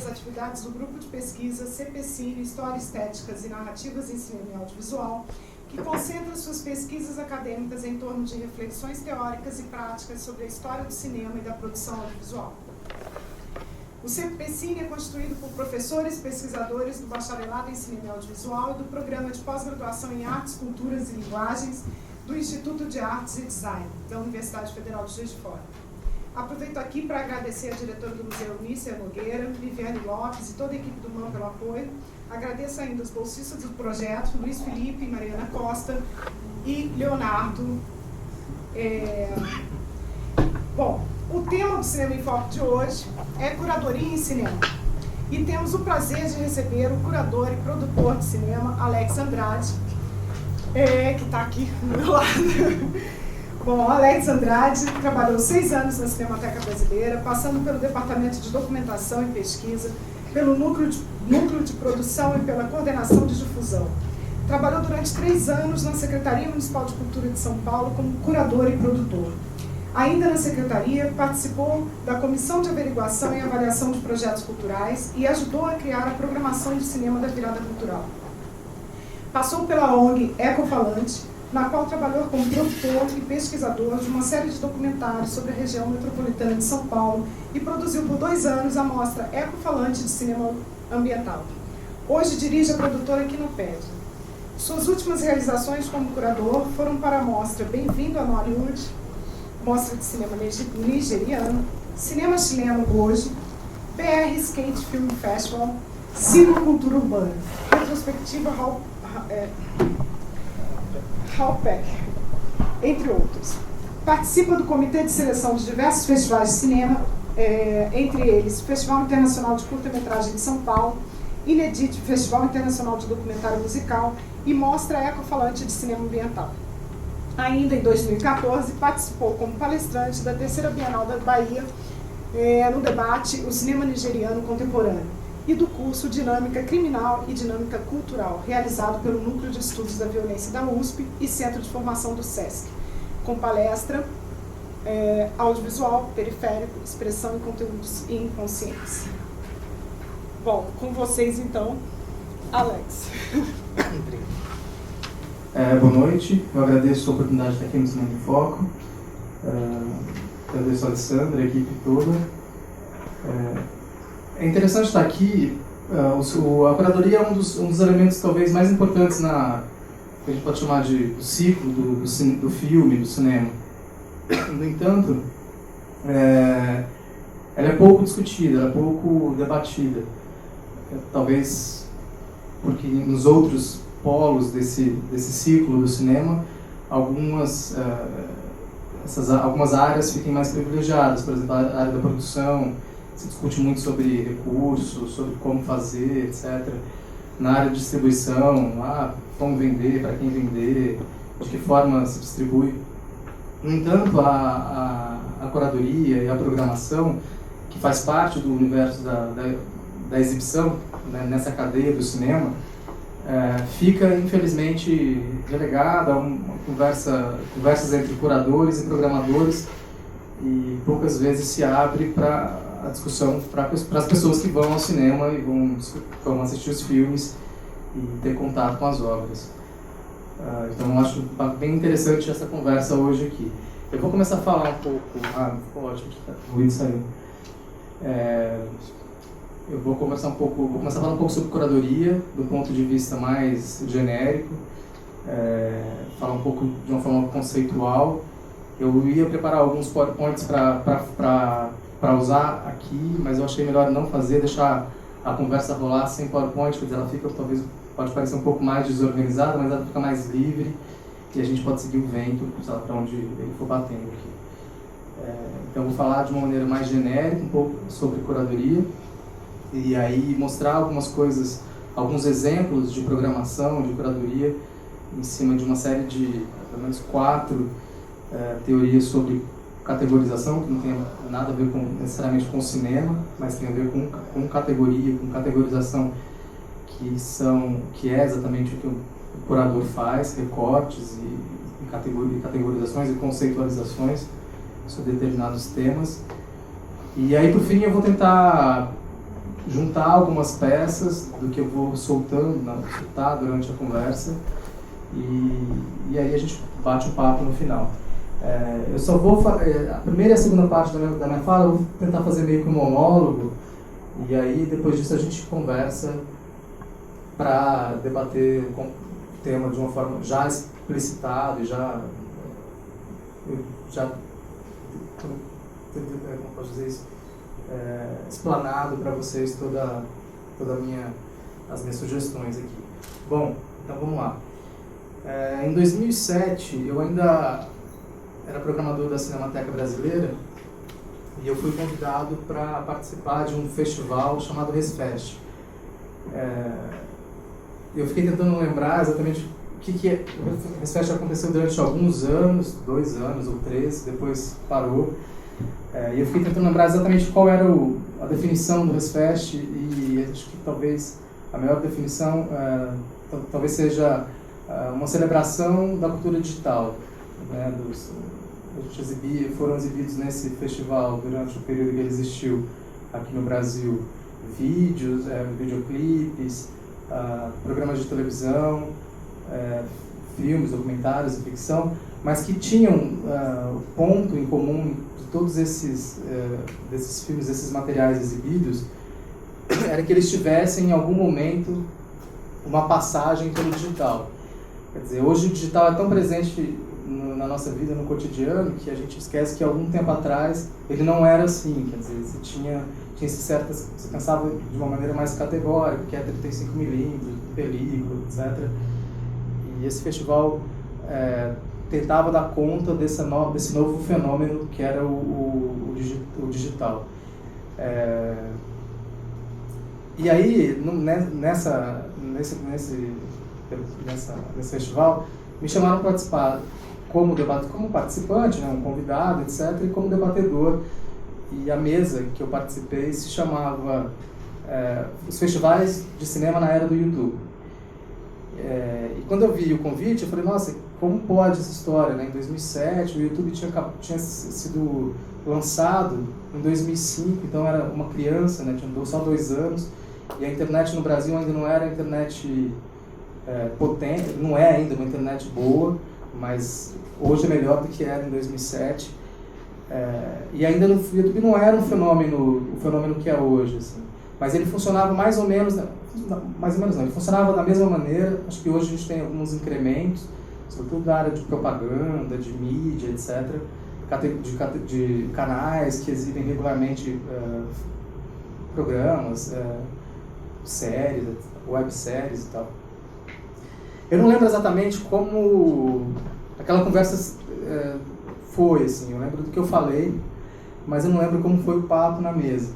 atividades do Grupo de Pesquisa CPCine, História, Estéticas e Narrativas em Cinema e Audiovisual, que concentra suas pesquisas acadêmicas em torno de reflexões teóricas e práticas sobre a história do cinema e da produção audiovisual. O CPCine é constituído por professores e pesquisadores do Bacharelado em Cinema e Audiovisual e do Programa de Pós-Graduação em Artes, Culturas e Linguagens do Instituto de Artes e Design, da Universidade Federal de Juiz de Fora. Aproveito aqui para agradecer a diretora do Museu, Nícia Nogueira, Viviane Lopes e toda a equipe do MAM pelo apoio. Agradeço ainda os bolsistas do projeto, Luiz Felipe, Mariana Costa e Leonardo. Bom, o tema do Cinema em Foco de hoje é curadoria em cinema. E temos o prazer de receber o curador e produtor de cinema, Alex Andrade, que está aqui do meu lado. Bom, Alex Andrade trabalhou 6 anos na Cinemateca Brasileira, passando pelo Departamento de Documentação e Pesquisa, pelo Núcleo de Produção e pela Coordenação de Difusão. Trabalhou durante 3 anos na Secretaria Municipal de Cultura de São Paulo como curador e produtor. Ainda na Secretaria, participou da Comissão de Averiguação e Avaliação de Projetos Culturais e ajudou a criar a programação de cinema da Virada Cultural. Passou pela ONG Ecofalante, na qual trabalhou como produtor e pesquisador de uma série de documentários sobre a região metropolitana de São Paulo e produziu por 2 anos a mostra Ecofalante de Cinema Ambiental. Hoje dirige a produtora Quinopédia. Suas últimas realizações como curador foram para a mostra Bem-vindo a Nollywood, mostra de cinema nigeriano, Cinema Chileno Hoje, BR Skate Film Festival, Ciclocultura Urbana, Retrospectiva Halpec, entre outros. Participa do comitê de seleção de diversos festivais de cinema, entre eles Festival Internacional de Curta-Metragem de São Paulo, Inedit, Festival Internacional de Documentário Musical e Mostra Ecofalante de Cinema Ambiental. Ainda em 2014, participou como palestrante da 3ª Bienal da Bahia, no debate O Cinema Nigeriano Contemporâneo, e do curso Dinâmica Criminal e Dinâmica Cultural, realizado pelo Núcleo de Estudos da Violência da USP e Centro de Formação do SESC, com palestra audiovisual, periférico, expressão e conteúdos inconscientes. Bom, com vocês então, Alex. Boa noite, eu agradeço a oportunidade de estar aqui no Cinema em Foco. Agradeço a Alessandra, a equipe toda. É interessante estar aqui. A curadoria é um dos elementos talvez mais importantes que a gente pode chamar do ciclo do filme, do cinema. No entanto, ela é pouco discutida, ela é pouco debatida. Talvez porque nos outros polos desse ciclo do cinema, algumas áreas fiquem mais privilegiadas. Por exemplo, a área da produção, se discute muito sobre recursos, sobre como fazer, etc. Na área de distribuição, como vender, para quem vender, de que forma se distribui. No entanto, a curadoria e a programação, que faz parte do universo da exibição, né, nessa cadeia do cinema, fica, infelizmente, relegada a conversas entre curadores e programadores, e poucas vezes se abre para a discussão para as pessoas que vão ao cinema e vão assistir os filmes e ter contato com as obras. Então, eu acho bem interessante essa conversa hoje aqui. Eu vou começar a falar um pouco... ficou ótimo, o ruído saiu. Eu vou começar a falar um pouco sobre curadoria, do ponto de vista mais genérico, falar um pouco de uma forma conceitual. Eu ia preparar alguns PowerPoints para usar aqui, mas eu achei melhor não fazer, deixar a conversa rolar sem PowerPoint, porque ela fica, talvez, pode parecer um pouco mais desorganizada, mas ela fica mais livre e a gente pode seguir o vento, para onde ele for batendo aqui. Então, eu vou falar de uma maneira mais genérica, um pouco sobre curadoria, e aí mostrar algumas coisas, alguns exemplos de programação, de curadoria, em cima de uma série de, pelo menos 4 teorias sobre categorização, que não tem nada a ver necessariamente com cinema, mas tem a ver com categoria, com categorização, que é exatamente o que o curador faz, recortes e categorizações e conceitualizações sobre determinados temas. E aí, por fim, eu vou tentar juntar algumas peças do que eu vou soltar durante a conversa e aí a gente bate um papo no final. Eu só vou a primeira e a segunda parte da minha fala eu vou tentar fazer meio que um monólogo e aí depois disso a gente conversa para debater o tema de uma forma já explicitado e já como posso dizer isso, explanado para vocês as minhas sugestões aqui. Bom, então vamos lá. Em 2007 eu ainda era programador da Cinemateca Brasileira e eu fui convidado para participar de um festival chamado Resfest. Eu fiquei tentando lembrar exatamente o que é. O Resfest aconteceu durante alguns anos, 2 anos ou 3, depois parou. E eu fiquei tentando lembrar exatamente qual era a definição do Resfest e acho que talvez a melhor definição talvez seja uma celebração da cultura digital. Né, foram exibidos nesse festival durante o período que ele existiu aqui no Brasil vídeos, videoclipes, programas de televisão, filmes, documentários e ficção, mas que tinham ponto em comum de todos desses filmes, desses materiais exibidos, era que eles tivessem em algum momento uma passagem pelo digital. Quer dizer, hoje o digital é tão presente na nossa vida, no cotidiano, que a gente esquece que algum tempo atrás ele não era assim. Quer dizer, você tinha você pensava de uma maneira mais categórica, que é 35mm, película, etc. E esse festival tentava dar conta desse novo fenômeno que era o digital. E aí, nesse festival, me chamaram para participar como participante, né, um convidado, etc., e como debatedor. E a mesa que eu participei se chamava Os Festivais de Cinema na Era do YouTube. E quando eu vi o convite, eu falei, nossa, como pode essa história? Né? Em 2007, o YouTube tinha sido lançado em 2005, então era uma criança, né? Tinha só 2 anos, e a internet no Brasil ainda não era a internet potente, não é ainda uma internet boa, mas hoje é melhor do que era em 2007. E ainda no YouTube não era o fenômeno que é hoje, assim. Mas ele funcionava mais ou menos não, ele funcionava da mesma maneira. Acho que hoje a gente tem alguns incrementos, sobretudo da área de propaganda, de mídia, etc., de canais que exibem regularmente programas, séries, webséries e tal. Eu não lembro exatamente como aquela conversa foi, assim. Eu lembro do que eu falei, mas eu não lembro como foi o papo na mesa.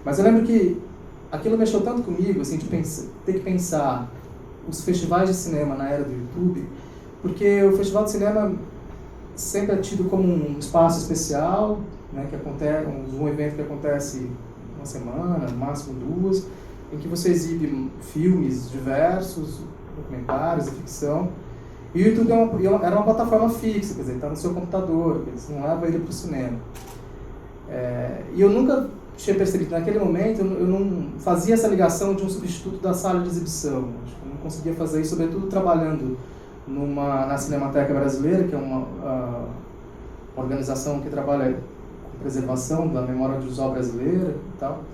Mas eu lembro que aquilo mexeu tanto comigo, assim, de ter que pensar os festivais de cinema na era do YouTube, porque o festival de cinema sempre é tido como um espaço especial, né, que acontece, um evento que acontece uma semana, no máximo 2, em que você exibe filmes diversos, documentários e ficção. E o YouTube era uma plataforma fixa, quer dizer, está no seu computador, você não leva ele para o cinema. E eu nunca tinha percebido, naquele momento, eu não fazia essa ligação de um substituto da sala de exibição. Acho que eu não conseguia fazer isso, sobretudo trabalhando na Cinemateca Brasileira, que é uma organização que trabalha com preservação da memória audiovisual brasileira e tal.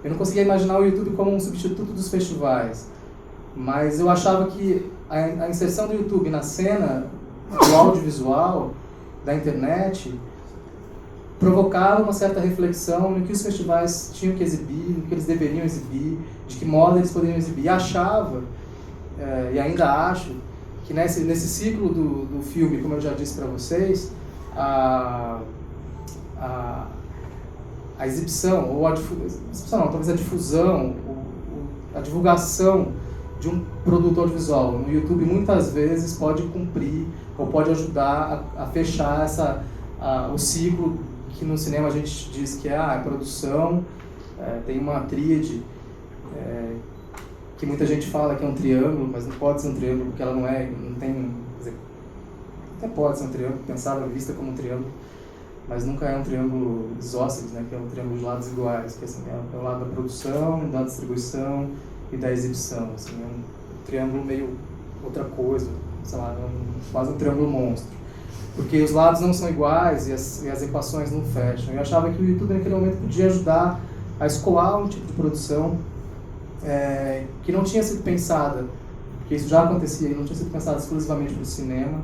Eu não conseguia imaginar o YouTube como um substituto dos festivais, mas eu achava que a inserção do YouTube na cena do audiovisual, da internet, provocava uma certa reflexão no que os festivais tinham que exibir, no que eles deveriam exibir, de que modo eles poderiam exibir. E achava, e ainda acho, que nesse ciclo do filme, como eu já disse para vocês, a exibição, ou talvez a difusão, a divulgação de um produto audiovisual no YouTube muitas vezes pode cumprir ou pode ajudar a fechar o ciclo que no cinema a gente diz que é a produção, tem uma tríade, que muita gente fala que é um triângulo, mas não pode ser um triângulo porque ela não tem, quer dizer, até pode ser um triângulo, pensada, vista como um triângulo, mas nunca é um triângulo isósceles, né, que é um triângulo de lados iguais, que assim, é o lado da produção, da distribuição e da exibição. Assim, é um triângulo meio outra coisa, sei lá, quase um triângulo monstro. Porque os lados não são iguais e as equações não fecham. Eu achava que o YouTube naquele momento podia ajudar a escoar um tipo de produção que não tinha sido pensada, porque isso já acontecia e não tinha sido pensado exclusivamente para o cinema.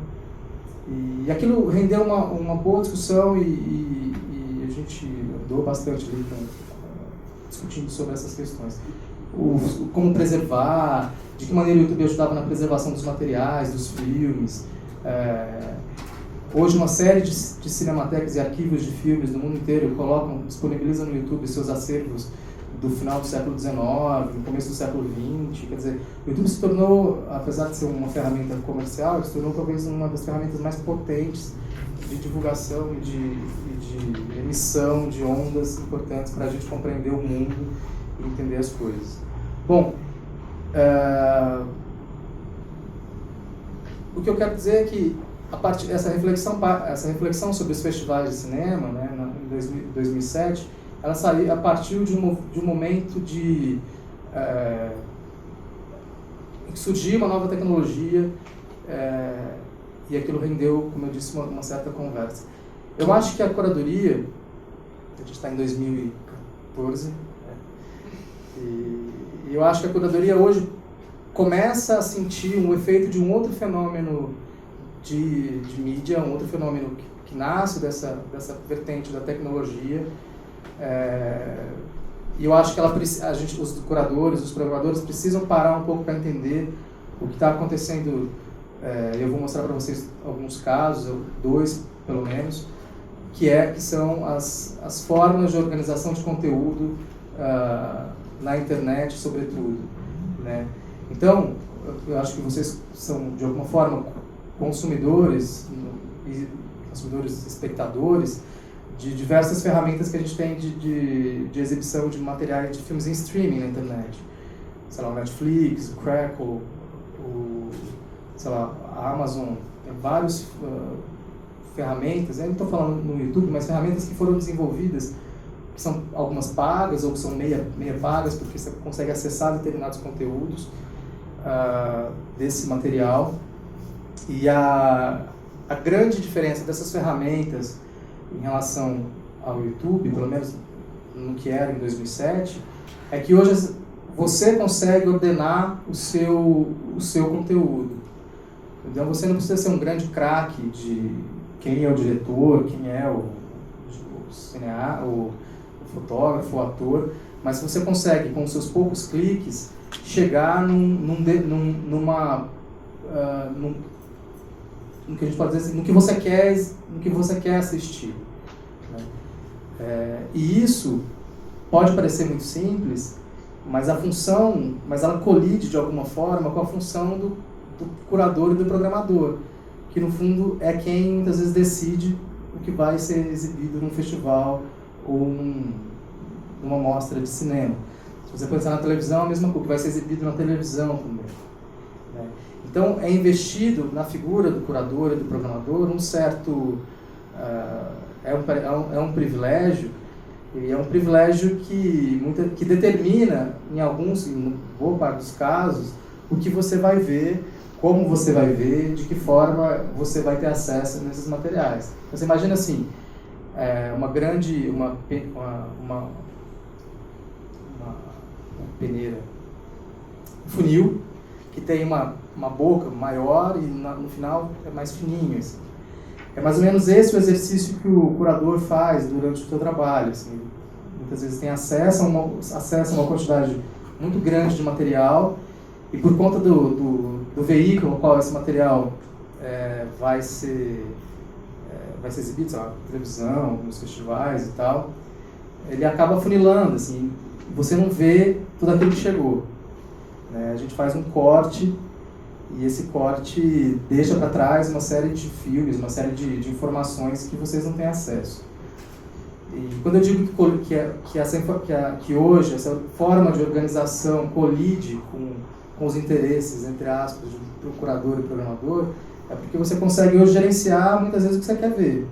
E aquilo rendeu uma boa discussão e a gente andou bastante ali discutindo sobre essas questões. Como preservar, de que maneira o YouTube ajudava na preservação dos materiais, dos filmes. Hoje uma série de cinematecas e arquivos de filmes do mundo inteiro disponibilizam no YouTube seus acervos do final do século XIX, no começo do século XX. Quer dizer, o YouTube se tornou, apesar de ser uma ferramenta comercial, ele se tornou talvez uma das ferramentas mais potentes de divulgação e de emissão de ondas importantes para a gente compreender o mundo e entender as coisas. Bom, o que eu quero dizer é que essa reflexão sobre os festivais de cinema, né, em 2007, ela saiu a partir de um momento em que surgiu uma nova tecnologia e aquilo rendeu, como eu disse, uma certa conversa. Eu acho que a curadoria, a gente está em 2014, e eu acho que a curadoria hoje começa a sentir um efeito de um outro fenômeno de mídia, um outro fenômeno que nasce dessa vertente da tecnologia. E eu acho que os curadores, os programadores precisam parar um pouco para entender o que está acontecendo. Eu vou mostrar para vocês alguns casos, 2 pelo menos, que são as formas de organização de conteúdo na internet, sobretudo, né? Então, eu acho que vocês são, de alguma forma, consumidores espectadores de diversas ferramentas que a gente tem de exibição de materiais de filmes em streaming na internet. Sei lá, o Netflix, o Crackle, sei lá, a Amazon, tem várias ferramentas, eu não estou falando no YouTube, mas ferramentas que foram desenvolvidas, que são algumas pagas ou que são meia pagas, porque você consegue acessar determinados conteúdos desse material. E a grande diferença dessas ferramentas em relação ao YouTube, pelo menos no que era em 2007, é que hoje você consegue ordenar o seu conteúdo. Então você não precisa ser um grande craque de quem é o diretor, quem é o fotógrafo, o ator, mas você consegue, com seus poucos cliques, chegar no que a gente pode dizer assim, no que você quer assistir, né? E isso pode parecer muito simples, mas ela colide de alguma forma com a função do curador e do programador, que no fundo é quem muitas vezes decide o que vai ser exibido num festival ou numa mostra de cinema. Se você pensar na televisão, é a mesma coisa, que vai ser exibido na televisão também, né? Então, é investido na figura do curador e do programador um certo... é um privilégio, e é um privilégio que determina, em boa parte dos casos, o que você vai ver, como você vai ver, de que forma você vai ter acesso nesses materiais. Você imagina assim, uma peneira, um funil, que tem uma boca maior e no final é mais fininho, assim. É mais ou menos esse o exercício que o curador faz durante o seu trabalho, assim. Muitas vezes tem acesso a uma quantidade muito grande de material, e por conta do veículo no qual esse material vai ser exibido, sei lá, na televisão, nos festivais e tal, ele acaba funilando, assim, você não vê tudo aquilo que chegou, né? A gente faz um corte, e esse corte deixa para trás uma série de filmes, uma série de informações que vocês não têm acesso. E quando eu digo que hoje essa forma de organização colide com os interesses, entre aspas, do curador e do programador, é porque você consegue hoje gerenciar muitas vezes o que você quer ver,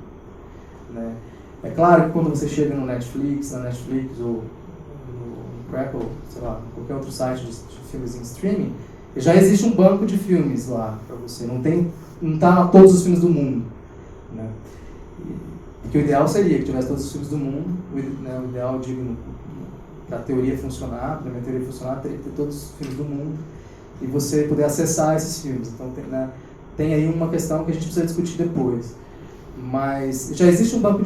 né? É claro que quando você chega no Netflix, ou no Apple, sei lá, qualquer outro site de filmes em streaming, já existe um banco de filmes lá para você. Não tá todos os filmes do mundo, né? Porque o ideal seria que tivesse todos os filmes do mundo. O ideal, digo, para a teoria funcionar, para a minha teoria funcionar, teria que ter todos os filmes do mundo e você poder acessar esses filmes. Então tem aí uma questão que a gente precisa discutir depois. Mas já existe um banco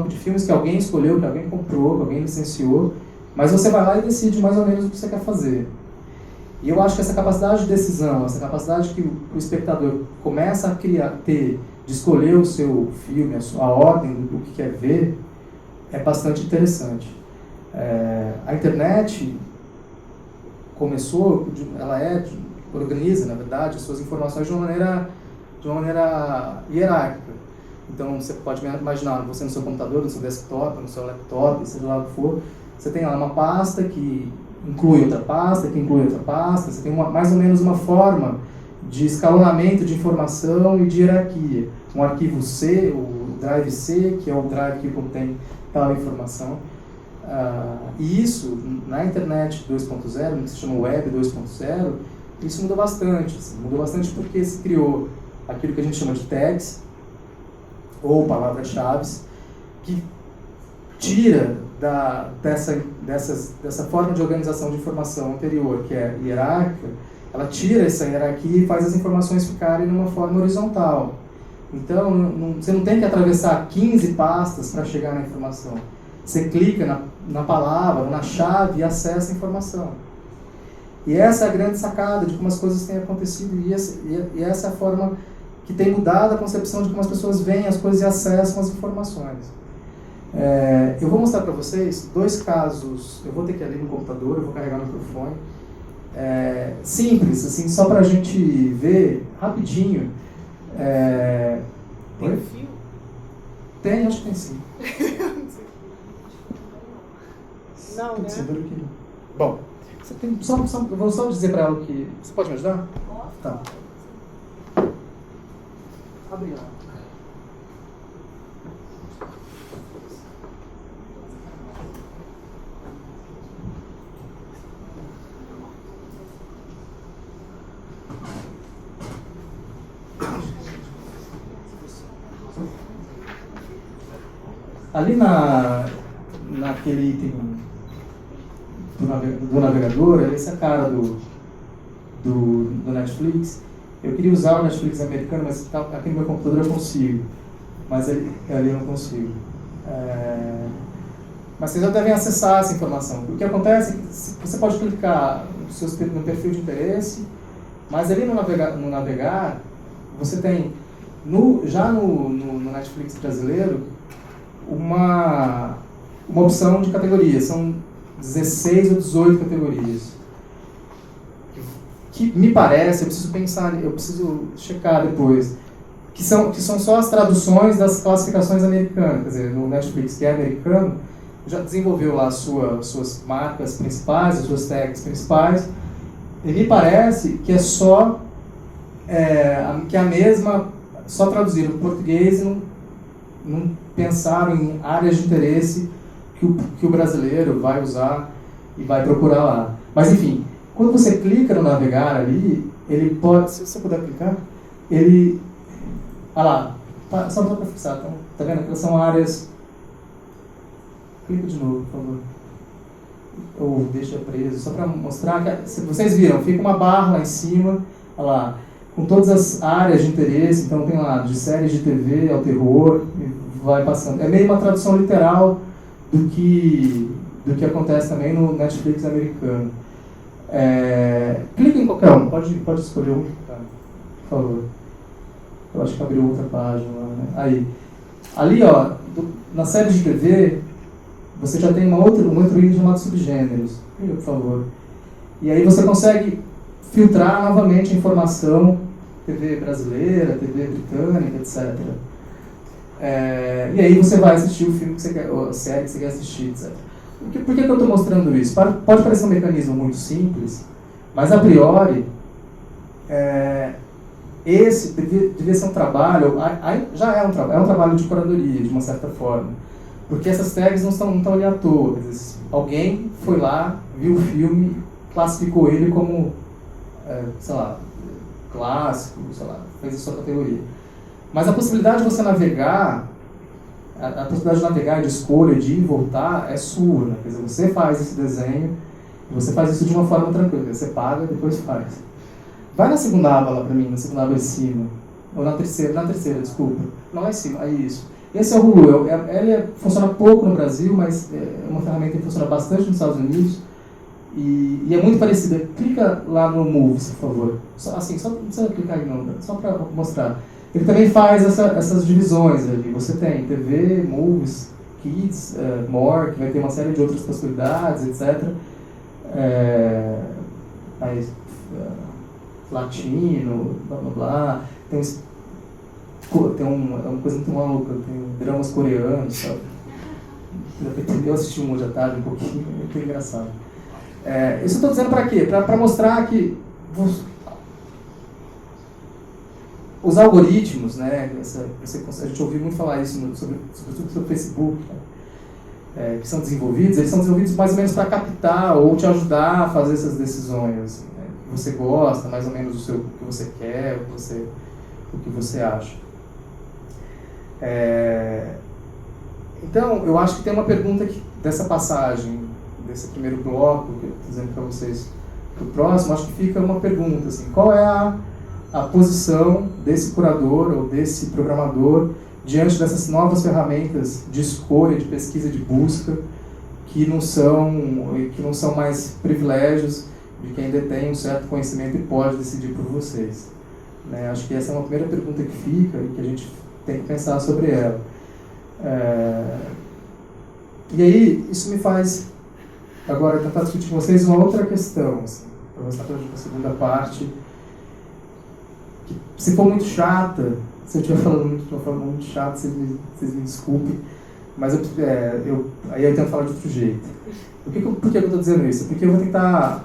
de filmes que alguém escolheu, que alguém comprou, que alguém licenciou, mas você vai lá e decide mais ou menos o que você quer fazer. E eu acho que essa capacidade de decisão, essa capacidade que o espectador começa a ter de escolher o seu filme, a ordem do que quer ver, é bastante interessante. A internet começou, organiza, na verdade, as suas informações de uma maneira hierárquica. Então, você pode imaginar, você no seu computador, no seu desktop, no seu laptop, seja lá o que for, você tem lá uma pasta que inclui outra pasta, você tem mais ou menos uma forma de escalonamento de informação e de hierarquia. Um arquivo C, o drive C, que é o drive que contém tal informação. E isso, na internet 2.0, que se chama Web 2.0, isso mudou bastante. Mudou bastante porque se criou aquilo que a gente chama de tags, ou palavras-chave, que tira dessa forma de organização de informação anterior, que é hierárquica, ela tira essa hierarquia e faz as informações ficarem numa forma horizontal. Então, você não tem que atravessar 15 pastas para chegar na informação. Você clica na palavra, na chave e acessa a informação. E essa é a grande sacada de como as coisas têm acontecido, e essa é a forma que tem mudado a concepção de como as pessoas veem as coisas e acessam as informações. Eu vou mostrar para vocês 2 casos, eu vou ter que ir ali no computador, eu vou carregar o microfone, simples, assim, só para a gente ver rapidinho. Tem fio? Tem, acho que tem sim. Não, né? Bom, você tem, eu vou só dizer para ela que... Você pode me ajudar? Tá. Abre lá. Ali naquele item do navegador, essa é a cara do Netflix. Eu queria usar o Netflix americano, mas aqui no meu computador eu consigo. Mas ali eu não consigo. Mas vocês já devem acessar essa informação. O que acontece é que você pode clicar no perfil de interesse, mas ali no navegar, você tem, já no Netflix brasileiro, uma opção de categorias. São 16 ou 18 categorias. Que me parece, eu preciso checar depois, que são só as traduções das classificações americanas. Quer dizer, no Netflix, que é americano, já desenvolveu lá as suas marcas principais, as suas tags principais, e me parece que é só que a mesma, só traduziram para o português e não pensaram em áreas de interesse que o brasileiro vai usar e vai procurar lá. Mas enfim, quando você clica no navegar ali, ele pode, se você puder clicar, ele, lá, só para fixar, então, tá vendo? Aquelas são áreas, clica de novo, por favor, ou deixa preso, só para mostrar que, se vocês viram, fica uma barra lá em cima, lá, com todas as áreas de interesse. Então tem lá, de séries de TV ao terror, e vai passando. É meio uma tradução literal do que acontece também no Netflix americano. Clica em qualquer um, pode escolher um, tá, por favor. Eu acho que abriu outra página lá, né? Aí, ali, ó, na série de TV, você já tem um outro item chamado subgêneros. Clica, por favor. E aí você consegue filtrar novamente a informação, TV brasileira, TV britânica, etc. E aí você vai assistir o filme que você quer, ou a série que você quer assistir, etc. Por que eu estou mostrando isso? Pode parecer um mecanismo muito simples, mas a priori, esse devia ser um trabalho, já é um trabalho de curadoria, de uma certa forma. Porque essas tags não estão ali à toa. Alguém foi lá, viu o filme, classificou ele como, sei lá, clássico, sei lá, fez a sua categoria. Mas a possibilidade de você navegar, a possibilidade de navegar, de escolha, de ir e voltar, é sua, né? Quer dizer, você faz esse desenho, você faz isso de uma forma tranquila, você paga, depois faz. Vai na segunda aba lá pra mim, na segunda aba em cima, ou na terceira, desculpa. Não, lá em cima, aí isso. Esse é o Hulu, ele funciona pouco no Brasil, mas é uma ferramenta que funciona bastante nos Estados Unidos, e é muito parecida. Clica lá no Moves, por favor. Assim, só não precisa clicar aí não, só para mostrar. Ele também faz essas divisões ali. Você tem TV, Moves, Kids, More, que vai ter uma série de outras possibilidades, etc. Latino, blá blá blá. Tem uma coisa muito maluca, tem dramas coreanos, sabe? Eu assisti um hoje à tarde um pouquinho, é muito engraçado. Isso eu estou dizendo para quê? Para mostrar que os algoritmos, né, a gente ouviu muito falar isso sobretudo sobre o Facebook, né, que são desenvolvidos, eles são desenvolvidos mais ou menos para captar ou te ajudar a fazer essas decisões, assim, né, que você gosta, mais ou menos o que você quer, o que você acha. Então, eu acho que tem uma pergunta dessa passagem, desse primeiro bloco, que eu estou dizendo para vocês, para o próximo, acho que fica uma pergunta, assim, qual é a posição desse curador ou desse programador diante dessas novas ferramentas de escolha, de pesquisa, de busca, que não são mais privilégios de quem detém um certo conhecimento e pode decidir por vocês, né? Acho que essa é uma primeira pergunta que fica e que a gente tem que pensar sobre ela. E aí, isso me faz agora tentar discutir com vocês uma outra questão, assim, para mostrar para a segunda parte, que, se for muito chata, se eu estiver falando de uma forma muito chata, vocês me desculpem, mas aí eu tento falar de outro jeito. Por que eu estou dizendo isso? Porque eu vou tentar,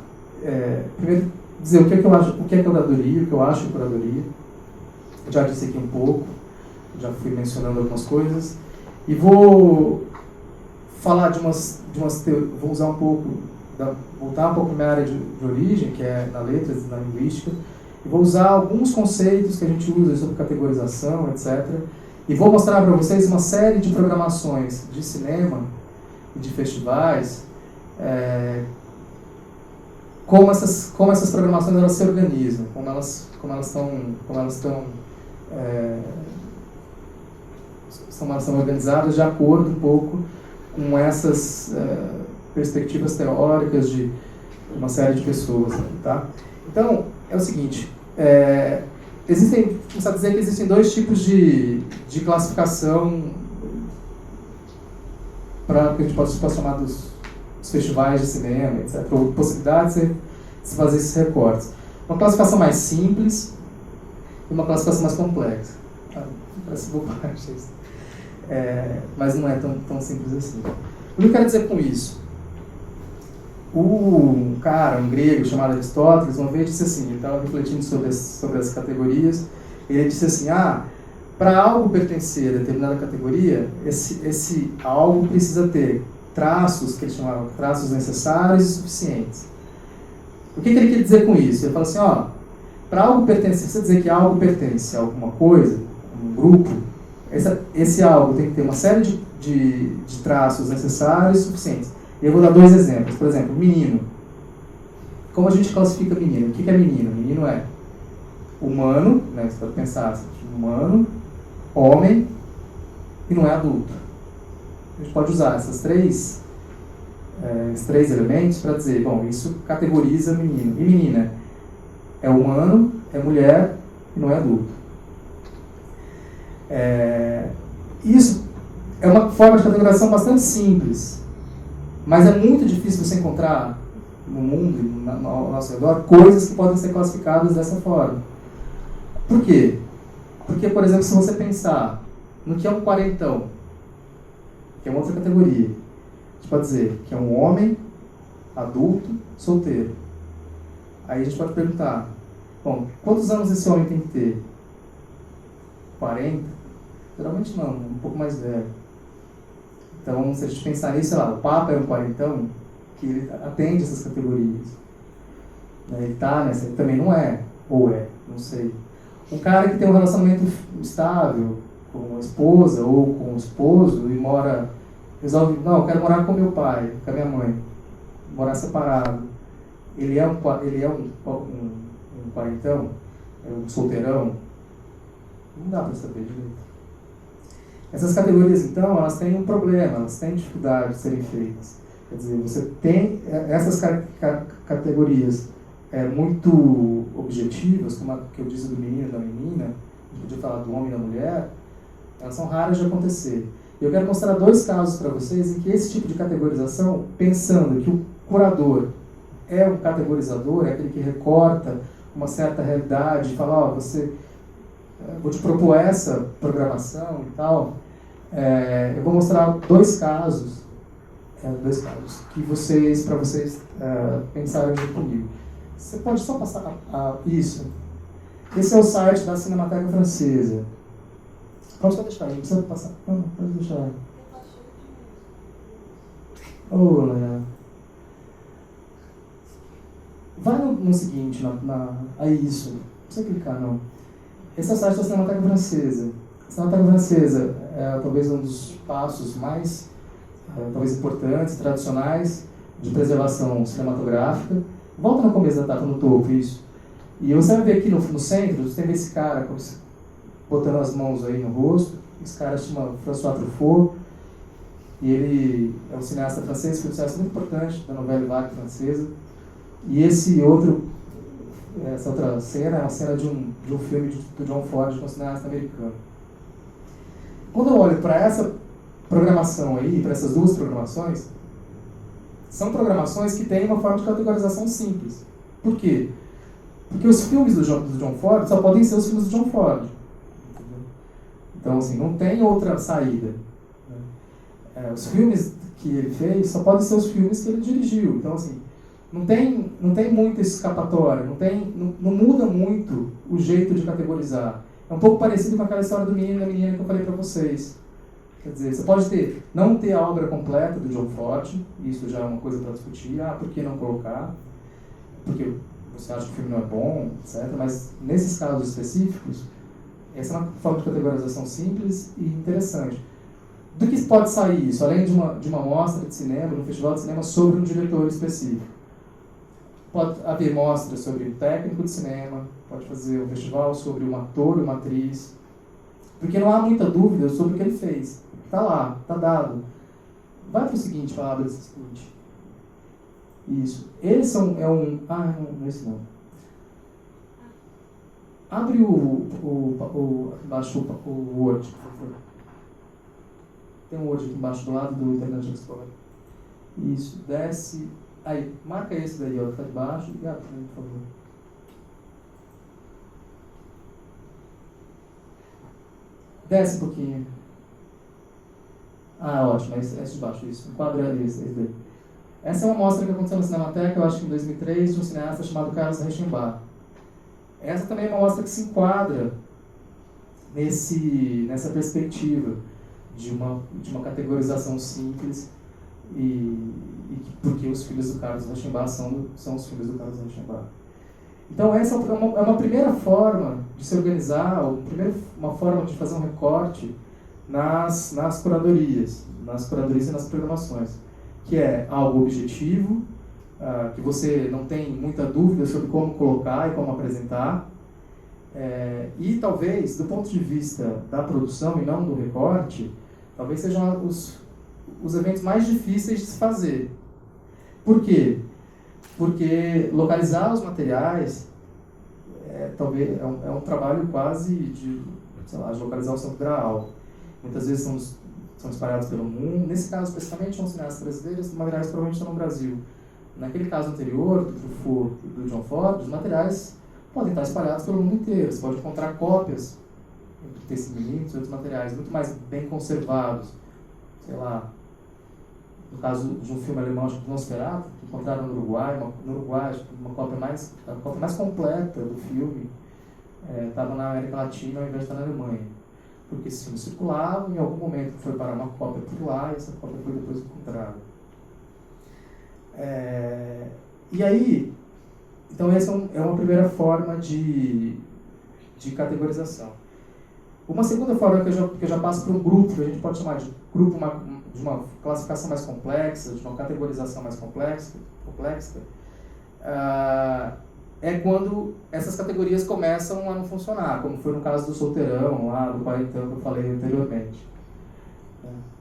primeiro, dizer o que eu acho, o que é curadoria, o que eu acho de curadoria. Eu já disse aqui um pouco, já fui mencionando algumas coisas, e vou falar vou usar um pouco, voltar um pouco na minha área de origem, que é na letras e na linguística, e vou usar alguns conceitos que a gente usa sobre categorização, etc. E vou mostrar para vocês uma série de programações de cinema e de festivais, como essas programações elas se organizam, como elas são organizadas de acordo um pouco com essas perspectivas teóricas de uma série de pessoas, tá? Então, é o seguinte, precisa dizer que existem dois tipos de classificação para o que a gente pode chamar dos festivais de cinema, etc., ou possibilidade de se fazer esses recortes. Uma classificação mais simples e uma classificação mais complexa. Parece bobagem isso. Mas não é tão simples assim. O que eu quero dizer com isso? Um grego chamado Aristóteles, uma vez disse assim, ele estava refletindo sobre as categorias, ele disse assim, para algo pertencer a determinada categoria, esse algo precisa ter traços, que ele chamava traços necessários e suficientes. O que ele quer dizer com isso? Ele fala assim, para algo pertencer, você dizer que algo pertence a alguma coisa, um grupo, esse algo tem que ter uma série de traços necessários e suficientes. E eu vou dar dois exemplos. Por exemplo, menino. Como a gente classifica menino? O que é menino? Menino é humano, né, você pode pensar assim, humano, homem e não é adulto. A gente pode usar esses três elementos para dizer, bom, isso categoriza menino. E menina é humano, é mulher e não é adulto. Isso é uma forma de categorização bastante simples, mas é muito difícil você encontrar no mundo e ao nosso redor coisas que podem ser classificadas dessa forma. Por quê? Porque, por exemplo, se você pensar no que é um quarentão, que é uma outra categoria, a gente pode dizer que é um homem adulto solteiro. Aí a gente pode perguntar, bom, quantos anos esse homem tem que ter? 40? Geralmente não, um pouco mais velho. Então, se a gente pensar nisso, sei lá, o Papa é um quarentão que ele atende essas categorias. Ele tá nessa, ele também não é, ou é, não sei. Um cara que tem um relacionamento estável com a esposa ou com o esposo e resolve, não, eu quero morar com meu pai, com a minha mãe, morar separado. Ele é um quarentão, é um solteirão? Não dá para saber direito. Essas categorias, então, elas têm um problema, elas têm dificuldade de serem feitas. Quer dizer, você tem essas categorias muito objetivas, como a que eu disse do menino e da menina, a gente podia falar do homem e da mulher, elas são raras de acontecer. E eu quero mostrar 2 casos para vocês em que esse tipo de categorização, pensando que o curador é um categorizador, é aquele que recorta uma certa realidade, fala, ó, vou te propor essa programação e tal, eu vou mostrar 2 casos, que para vocês pensarem junto comigo. Você pode só passar isso. Esse é o site da Cinemateca Francesa. Pode só deixar aí, não precisa passar. Não, pode deixar aí. Olha. Vai no seguinte, isso. Não precisa clicar, não. Esse é o site da Cinemateca Francesa. A Cinemateca Francesa é talvez um dos passos mais talvez importantes, tradicionais, de preservação cinematográfica. Volta no começo da tapa, no topo, isso. E você vai ver aqui no centro, você tem esse cara botando as mãos aí no rosto. Esse cara se chama François Truffaut. E ele é um cineasta francês, foi um cineasta muito importante da novela vague francesa. E essa outra cena é uma cena de um filme do John Ford, que é um cineasta americano. Quando eu olho para essa programação aí, para essas 2 programações, são programações que têm uma forma de categorização simples. Por quê? Porque os filmes do John Ford só podem ser os filmes do John Ford. Entendeu? Então, assim, não tem outra saída. Os filmes que ele fez só podem ser os filmes que ele dirigiu. Então, assim, não tem muita escapatória, não muda muito o jeito de categorizar. É um pouco parecido com aquela história do menino e da menina que eu falei para vocês. Quer dizer, você pode não ter a obra completa do John Ford, isso já é uma coisa para discutir, por que não colocar? Porque você acha que o filme não é bom, etc. Mas nesses casos específicos, essa é uma forma de categorização simples e interessante. Do que pode sair isso, além de uma mostra de cinema, de um festival de cinema sobre um diretor específico? Pode haver mostras sobre um técnico de cinema, pode fazer um festival sobre um ator e uma atriz, porque não há muita dúvida sobre o que ele fez. Está lá, está dado. Vai para o seguinte, palavra do seguinte. Isso. Eles são... não é esse não. Abre embaixo o Word, por favor. Tem um Word aqui embaixo do lado do Internet Explorer. Isso. Desce. Aí, marca esse daí, ó, que está debaixo. E abre, por favor. Desce um pouquinho. Ótimo, esse de baixo, isso. Enquadra esse daí. Essa é uma mostra que aconteceu na Cinemateca, eu acho que em 2003, de um cineasta chamado Carlos Reichenbach. Essa também é uma mostra que se enquadra nessa perspectiva de uma categorização simples porque os filhos do Carlos Reichenbach são os filhos do Carlos Reichenbach. Então essa é uma primeira forma de se organizar, uma forma de fazer um recorte nas curadorias e nas programações, que é algo objetivo, que você não tem muita dúvida sobre como colocar e como apresentar, e talvez, do ponto de vista da produção e não do recorte, talvez sejam os eventos mais difíceis de se fazer. Por quê? Porque localizar os materiais talvez é um trabalho quase de localizar o Santo Graal. Muitas vezes são espalhados pelo mundo. Nesse caso, especificamente, são cineastas brasileiros, os materiais provavelmente estão no Brasil. Naquele caso anterior, do Truffaut e do John Ford, os materiais podem estar espalhados pelo mundo inteiro. Você pode encontrar cópias entre testemunhos e outros materiais muito mais bem conservados. Sei lá, no caso de um filme alemão, do Nosferatu, que encontraram no Uruguai, uma cópia a cópia mais completa do filme estava na América Latina ao invés de estar na Alemanha. porque esses filmes circulavam, em algum momento foi parar uma cópia por lá, e essa cópia foi depois encontrada. E aí, então essa é uma primeira forma de categorização. Uma segunda forma que eu já passo para um grupo, que a gente pode chamar de grupo de uma classificação mais complexa, de uma categorização mais complexa, é quando essas categorias começam a não funcionar, como foi no caso do solteirão, lá do quarentão que eu falei anteriormente.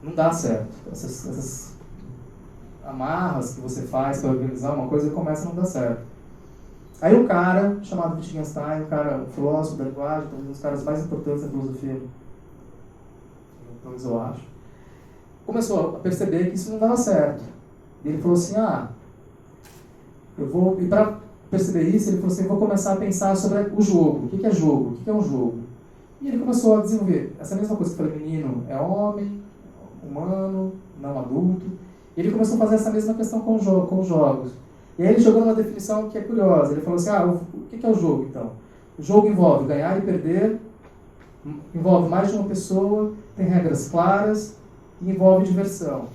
Não dá certo. Essas amarras que você faz para organizar uma coisa começa a não dar certo. Aí um cara chamado Wittgenstein, um filósofo da linguagem, um dos caras mais importantes da filosofia, talvez eu acho, começou a perceber que isso não dava certo. E ele falou assim, e para perceber isso, ele falou assim, eu vou começar a pensar sobre o jogo. O que é jogo? O que é um jogo? E ele começou a desenvolver essa mesma coisa que eu falei, menino é homem, humano, não adulto. E ele começou a fazer essa mesma questão com os jogos. E aí ele jogou numa definição que é curiosa. Ele falou assim, o que é o jogo, então? O jogo envolve ganhar e perder, envolve mais de uma pessoa, tem regras claras e envolve diversão.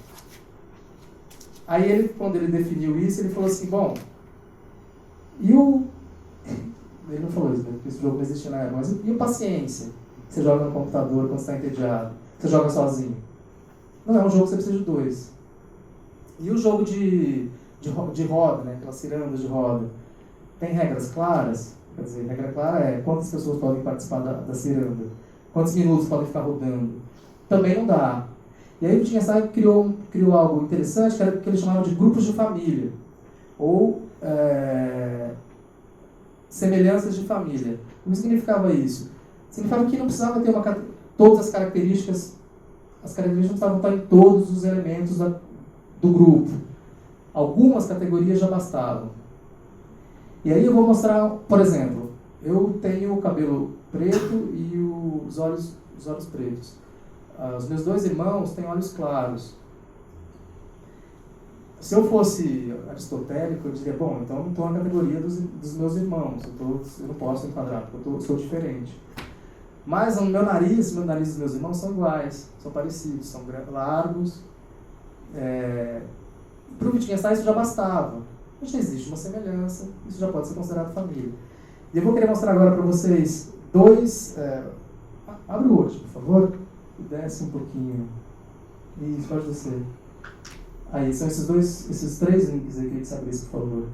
Aí quando ele definiu isso, ele falou assim, bom, ele não falou isso, né? Porque esse jogo não existe na época, mas e a paciência? Você joga no computador quando você está entediado? Você joga sozinho? Não, é um jogo que você precisa de dois. E o jogo de roda, né? Aquelas cirandas de roda, tem regras claras? Quer dizer, regra clara é quantas pessoas podem participar da ciranda, quantos minutos podem ficar rodando. Também não dá. E aí o Wittgenstein criou algo interessante, que ele chamava de grupos de família, ou semelhanças de família. O que significava isso? Significava que não precisava ter todas as características não precisavam estar em todos os elementos do grupo. Algumas categorias já bastavam. E aí eu vou mostrar, por exemplo, eu tenho o cabelo preto e os olhos pretos. Os meus dois irmãos têm olhos claros. Se eu fosse aristotélico, eu diria, bom, então eu não estou na categoria dos meus irmãos, eu não posso enquadrar, porque eu sou diferente. Mas o meu nariz e dos meus irmãos são iguais, são parecidos, são largos. Para o Wittgenstein isso já bastava. Mas já existe uma semelhança, isso já pode ser considerado família. E eu vou querer mostrar agora para vocês dois... abre o Word, por favor. E desce um pouquinho. Isso, pode descer. Aí, são esses três links aqui que você abrisse, por favor.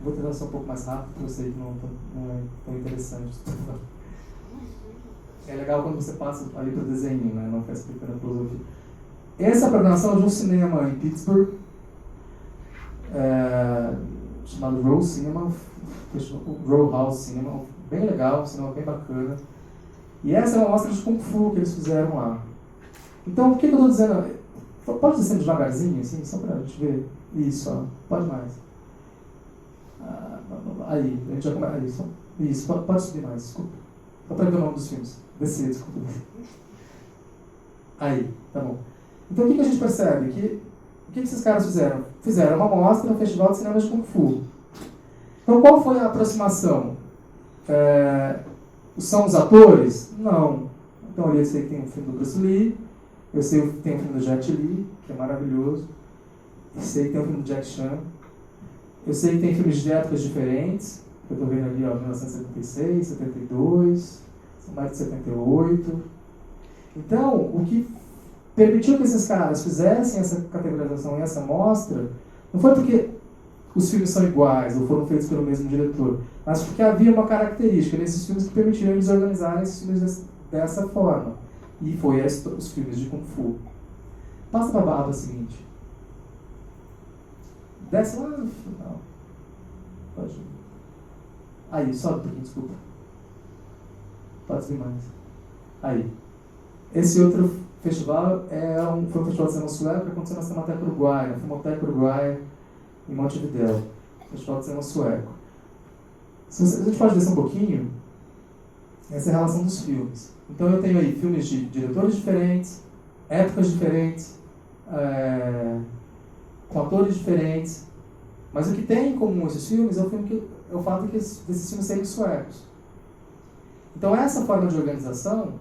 Vou tentar ser um pouco mais rápido, porque eu sei que não é tão interessante. É legal quando você passa ali para o desenho, né? Não ficar explicando a filosofia. Essa é a programação de um cinema em Pittsburgh, chamado Row Cinema, Row House Cinema, bem legal, um cinema bem bacana. E essa é uma mostra de Kung Fu que eles fizeram lá. Então, o que eu estou dizendo? Pode descer devagarzinho, assim, só para a gente ver? Isso, ó. Pode mais. Aí, a gente já começa. Isso, pode subir mais, desculpa. Só para ver o nome dos filmes. Descer, desculpa. Aí, tá bom. Então, o que a gente percebe? O que esses caras fizeram? Fizeram uma mostra no Festival de Cinema de Kung Fu. Então, qual foi a aproximação? São os atores? Não. Então, eu sei que tem um filme do Bruce Lee, eu sei que tem um filme do Jet Li, que é maravilhoso, eu sei que tem um filme do Jack Chan, eu sei que tem filmes de épocas diferentes, eu estou vendo ali, ó, 1976, 72, mais de 78. Então, o que permitiu que esses caras fizessem essa categorização e essa mostra, não foi porque os filmes são iguais ou foram feitos pelo mesmo diretor, mas porque havia uma característica nesses filmes que permitiram eles organizarem esses filmes dessa forma. E foi os filmes de Kung Fu. Passa para a aba seguinte. Desce lá no final. Pode ir. Aí, sobe um pouquinho, desculpa. Pode subir mais. Aí. Esse outro festival foi um festival de cinema sueco que aconteceu na Cinemateca Uruguaia, na Filmoteca Uruguaia, em Montevidéu. Festival de cinema sueco. A gente pode descer um pouquinho. Essa é a relação dos filmes. Então eu tenho aí filmes de diretores diferentes, épocas diferentes, com atores diferentes, Mas o que tem em comum esses filmes é o fato desses filmes serem suecos. Então essa forma de organização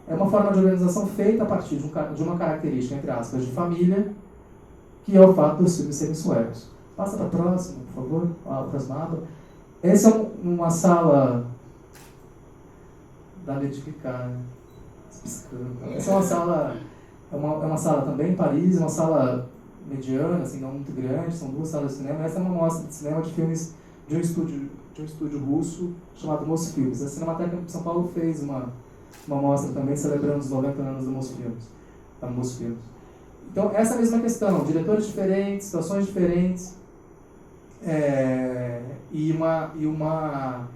é uma forma de organização feita a partir de uma característica, entre aspas, de família, que é o fato dos filmes serem suecos. Passa para a próxima, por favor, a próxima aba. Essa é uma sala... Dá medo de clicar, né? Essa é uma sala... É uma sala também em Paris, uma sala mediana, assim, não muito grande, são 2 salas de cinema. Essa é uma mostra de cinema de filmes de um estúdio russo chamado Mosfilms. A Cinemateca de São Paulo fez uma mostra também celebrando os 90 anos da Mosfilms. Então, essa é a mesma questão, diretores diferentes, situações diferentes, e uma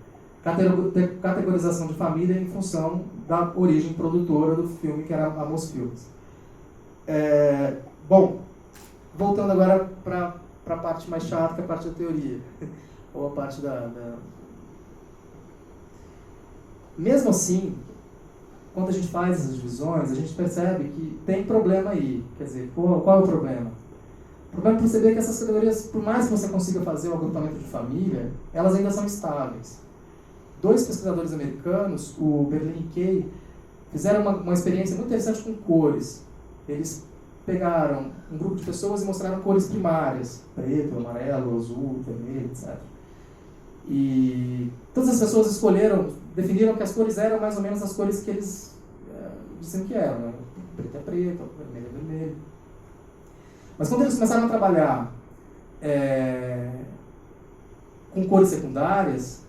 categorização de família em função da origem produtora do filme, que era a Mosfilms. Bom, voltando agora para a parte mais chata, que é a parte da teoria, ou a parte Mesmo assim, quando a gente faz essas divisões, a gente percebe que tem problema aí. Quer dizer, qual é o problema? O problema é perceber que essas categorias, por mais que você consiga fazer um agrupamento de família, elas ainda são estáveis. 2 pesquisadores americanos, o Berlin e Kay, fizeram uma experiência muito interessante com cores. Eles pegaram um grupo de pessoas e mostraram cores primárias, preto, amarelo, azul, vermelho, etc. E todas as pessoas definiram que as cores eram mais ou menos as cores que eles diziam que eram, né? Preto é preto, vermelho é vermelho. Mas quando eles começaram a trabalhar com cores secundárias,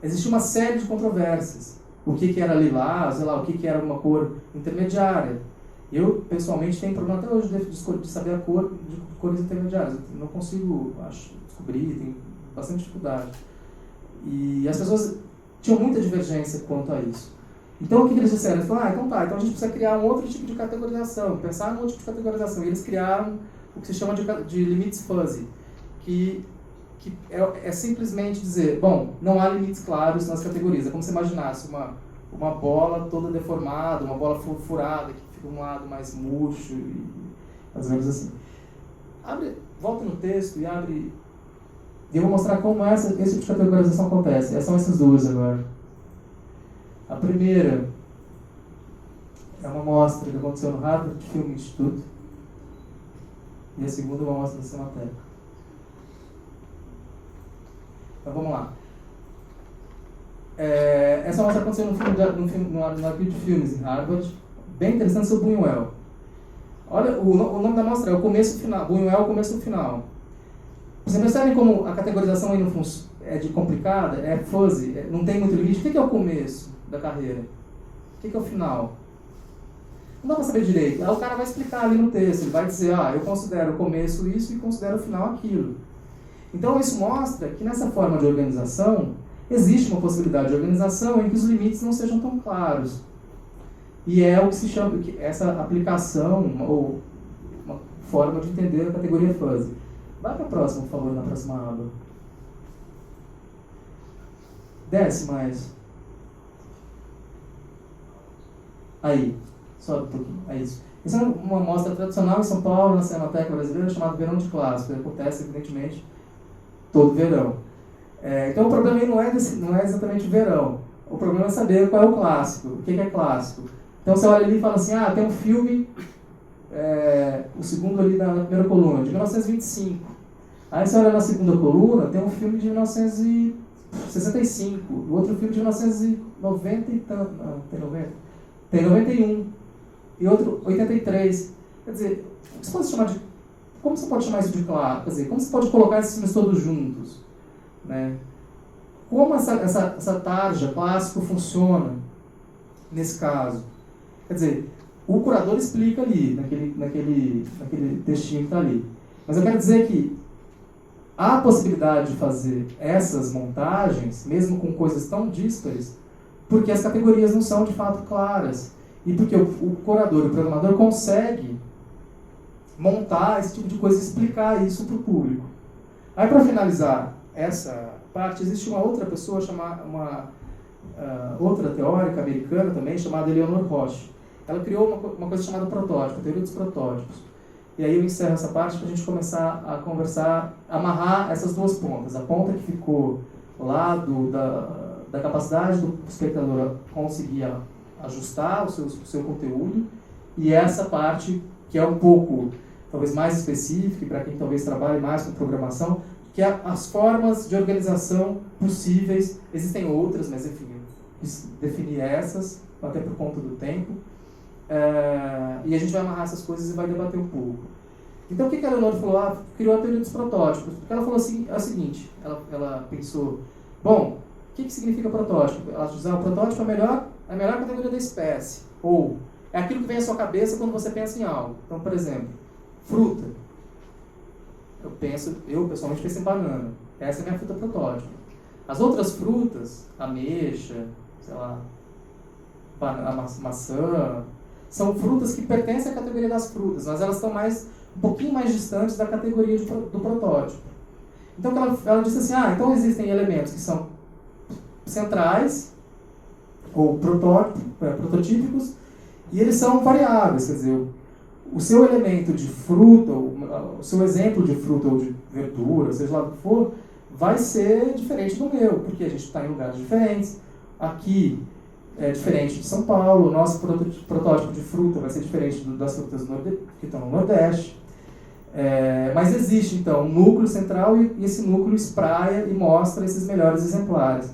existia uma série de controvérsias. O que era lilás, sei lá, o que era uma cor intermediária. Eu, pessoalmente, tenho problema até hoje de saber a cor de cores intermediárias. Eu não consigo, descobrir, tenho bastante dificuldade. E as pessoas tinham muita divergência quanto a isso. Então, o que eles disseram? Eles falaram, então a gente precisa criar um outro tipo de categorização, pensar num outro tipo de categorização. E eles criaram o que se chama de limites fuzzy, que é simplesmente dizer, bom, não há limites claros nas categorias. É como se imaginasse uma bola toda deformada, uma bola furada, que fica um lado mais murcho, e mais ou menos assim. Volta no texto e abre... E eu vou mostrar como esse tipo de categorização acontece. São essas 2 agora. A primeira é uma mostra que aconteceu no Harvard Film Institute. E a segunda é uma mostra da Cinemateca. Então vamos lá. Essa mostra aconteceu no arquivo de filmes em Harvard. Bem interessante, sobre Buñuel. Olha, o nome da mostra é o começo e o final. Buñuel é o começo e o final. Vocês percebem como a categorização aí é complicada, é fuzzy, não tem muito limite? O que é o começo da carreira? O que é o final? Não dá para saber direito. Aí o cara vai explicar ali no texto, ele vai dizer, eu considero o começo isso e considero o final aquilo. Então isso mostra que nessa forma de organização, existe uma possibilidade de organização em que os limites não sejam tão claros. E é o que se chama, essa aplicação, ou uma forma de entender a categoria fuzzy. Vai para a próxima, por favor, na próxima aba. Desce mais. Aí, sobe um pouquinho. É isso. Essa é uma mostra tradicional em São Paulo, na Cinemateca Brasileira, chamada Verão de Clássico. Que acontece, evidentemente, todo verão. Então o problema aí não é exatamente o verão. O problema é saber qual é o clássico. O que é clássico? Então você olha ali e fala assim, tem um filme, o segundo ali na primeira coluna, de 1925. Aí você olha na segunda coluna, tem um filme de 1965, o outro filme de 1990 e tanto. Não, tem 90? Tem 91. E outro 83. Quer dizer, como você pode chamar isso de claro? Quer dizer, como você pode colocar esses filmes todos juntos? Né? Como essa tarja clássico funciona nesse caso? Quer dizer, o curador explica ali, naquele textinho que está ali. Mas eu quero dizer que há possibilidade de fazer essas montagens, mesmo com coisas tão díspares, porque as categorias não são de fato claras. E porque o curador e o programador consegue montar esse tipo de coisa e explicar isso para o público. Aí, para finalizar essa parte, existe uma outra pessoa, outra teórica americana também, chamada Eleanor Roche. Ela criou uma coisa chamada protótipo, a teoria dos protótipos. E aí eu encerro essa parte para a gente começar a conversar, amarrar essas duas pontas. A ponta que ficou lá da capacidade do espectador conseguir ajustar o seu conteúdo, e essa parte que é um pouco, talvez mais específica, para quem talvez trabalhe mais com programação, que é as formas de organização possíveis. Existem outras, mas enfim, eu quis definir essas, até por conta do tempo. E a gente vai amarrar essas coisas e vai debater um pouco. Então, o que a Leonor falou? Criou a teoria dos protótipos. Porque ela falou assim, é o seguinte, ela pensou, bom, o que significa protótipo? Ela diz, o protótipo é a melhor categoria da espécie. Ou, é aquilo que vem à sua cabeça quando você pensa em algo. Então, por exemplo, fruta. Eu pessoalmente penso em banana. Essa é a minha fruta protótipo. As outras frutas, ameixa, sei lá, maçã, são frutas que pertencem à categoria das frutas, mas elas estão um pouquinho mais distantes da categoria do protótipo. Então ela disse assim, então existem elementos que são centrais, ou prototípicos, e eles são variáveis, quer dizer, o seu elemento de fruta, o seu exemplo de fruta ou de verdura, seja lá o que for, vai ser diferente do meu, porque a gente está em lugares diferentes. Aqui é diferente de São Paulo, o nosso protótipo de fruta vai ser diferente das frutas que estão no Nordeste. Mas existe, então, um núcleo central e esse núcleo espraia e mostra esses melhores exemplares.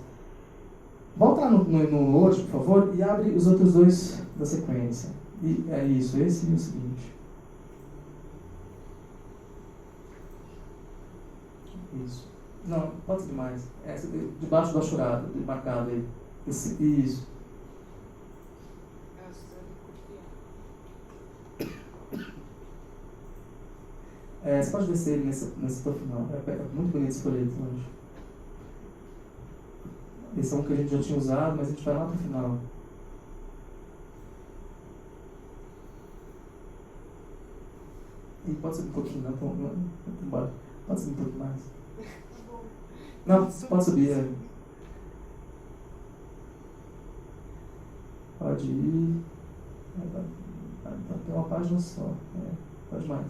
Volta lá no Word, por favor, e abre os outros dois da sequência. E é isso, esse e o seguinte. Isso. Não, pode ser demais. Essa debaixo da churada, marcado aí. Isso. Você pode descer ele nesse para o final. É muito bonito esse folheto, eu acho. Esse é um que a gente já tinha usado, mas a gente vai lá para o final. E pode subir um pouquinho, não? Pode subir um pouquinho mais. Não, pode subir. Pode ir. Tem uma página só. Pode mais.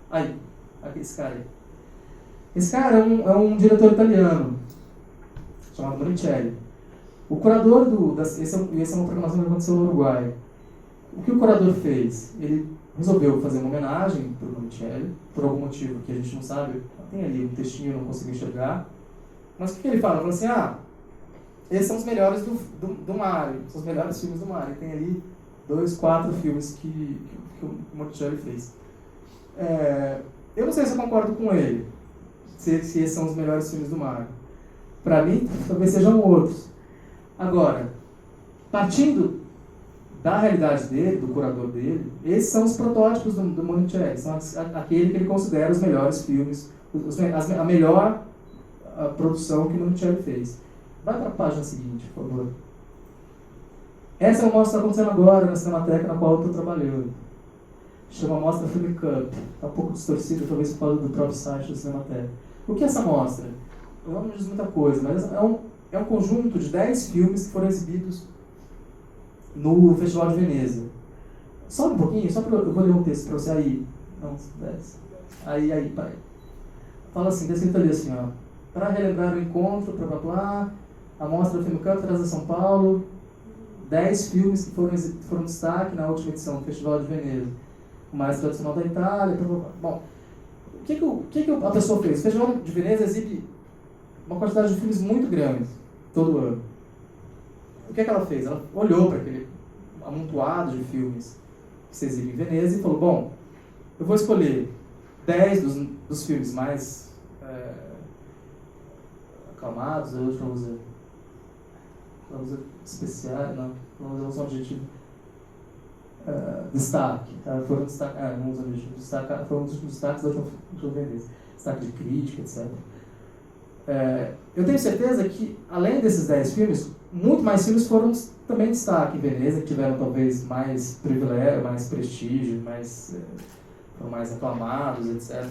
Aí, esse cara aí. Esse cara é um diretor italiano, chamado Monicelli. O curador essa é uma programação que aconteceu no Uruguai. O que o curador fez? Ele resolveu fazer uma homenagem para o Monicelli, por algum motivo que a gente não sabe. Tem ali um textinho, eu não consigo enxergar. Mas o que ele fala? Ele fala assim, esses são os melhores do Mario, são os melhores filmes do Mario. Tem ali 4 filmes que o Monicelli fez. Eu não sei se eu concordo com ele, se esses são os melhores filmes do Mario. Para mim, talvez sejam outros. Agora, partindo da realidade dele, do curador dele, esses são os protótipos do Monicelli, são aquele que ele considera os melhores filmes, a melhor produção que o Monicelli fez. Vai para a página seguinte, por favor. Essa é uma mostra que está acontecendo agora na Cinemateca na qual eu estou trabalhando. Chama Mostra Film Cup. Está um pouco distorcida, talvez por causa do próprio site da Cinemateca. O que é essa mostra? O nome não diz muita coisa, mas é um conjunto de 10 filmes que foram exibidos no Festival de Veneza. Sobe um pouquinho, só para eu vou ler um texto para você aí. Não, 10. Aí, pai. Fala assim, está escrito ali assim, para relembrar o encontro, blá blá blá, a Mostra Film Cup traz a São Paulo 10 filmes que foram destaque na última edição do Festival de Veneza. O mais tradicional da Itália, blá blá blá. Bom, o que a pessoa fez? O Festival de Veneza exibe uma quantidade de filmes muito grande todo ano. O que ela fez? Ela olhou para aquele amontoado de filmes que se exibem em Veneza e falou, bom, eu vou escolher 10 dos filmes mais aclamados, hoje não usa especiais, não usa um adjetivo, destaque, tá? Foram destaque, não usa adjetivo, foram os destaques da última Veneza, destaque de crítica, etc. Eu tenho certeza que, além desses 10 filmes, muito mais filmes foram também destaque em Veneza, que tiveram talvez mais privilégio, mais prestígio, foram mais aclamados, etc.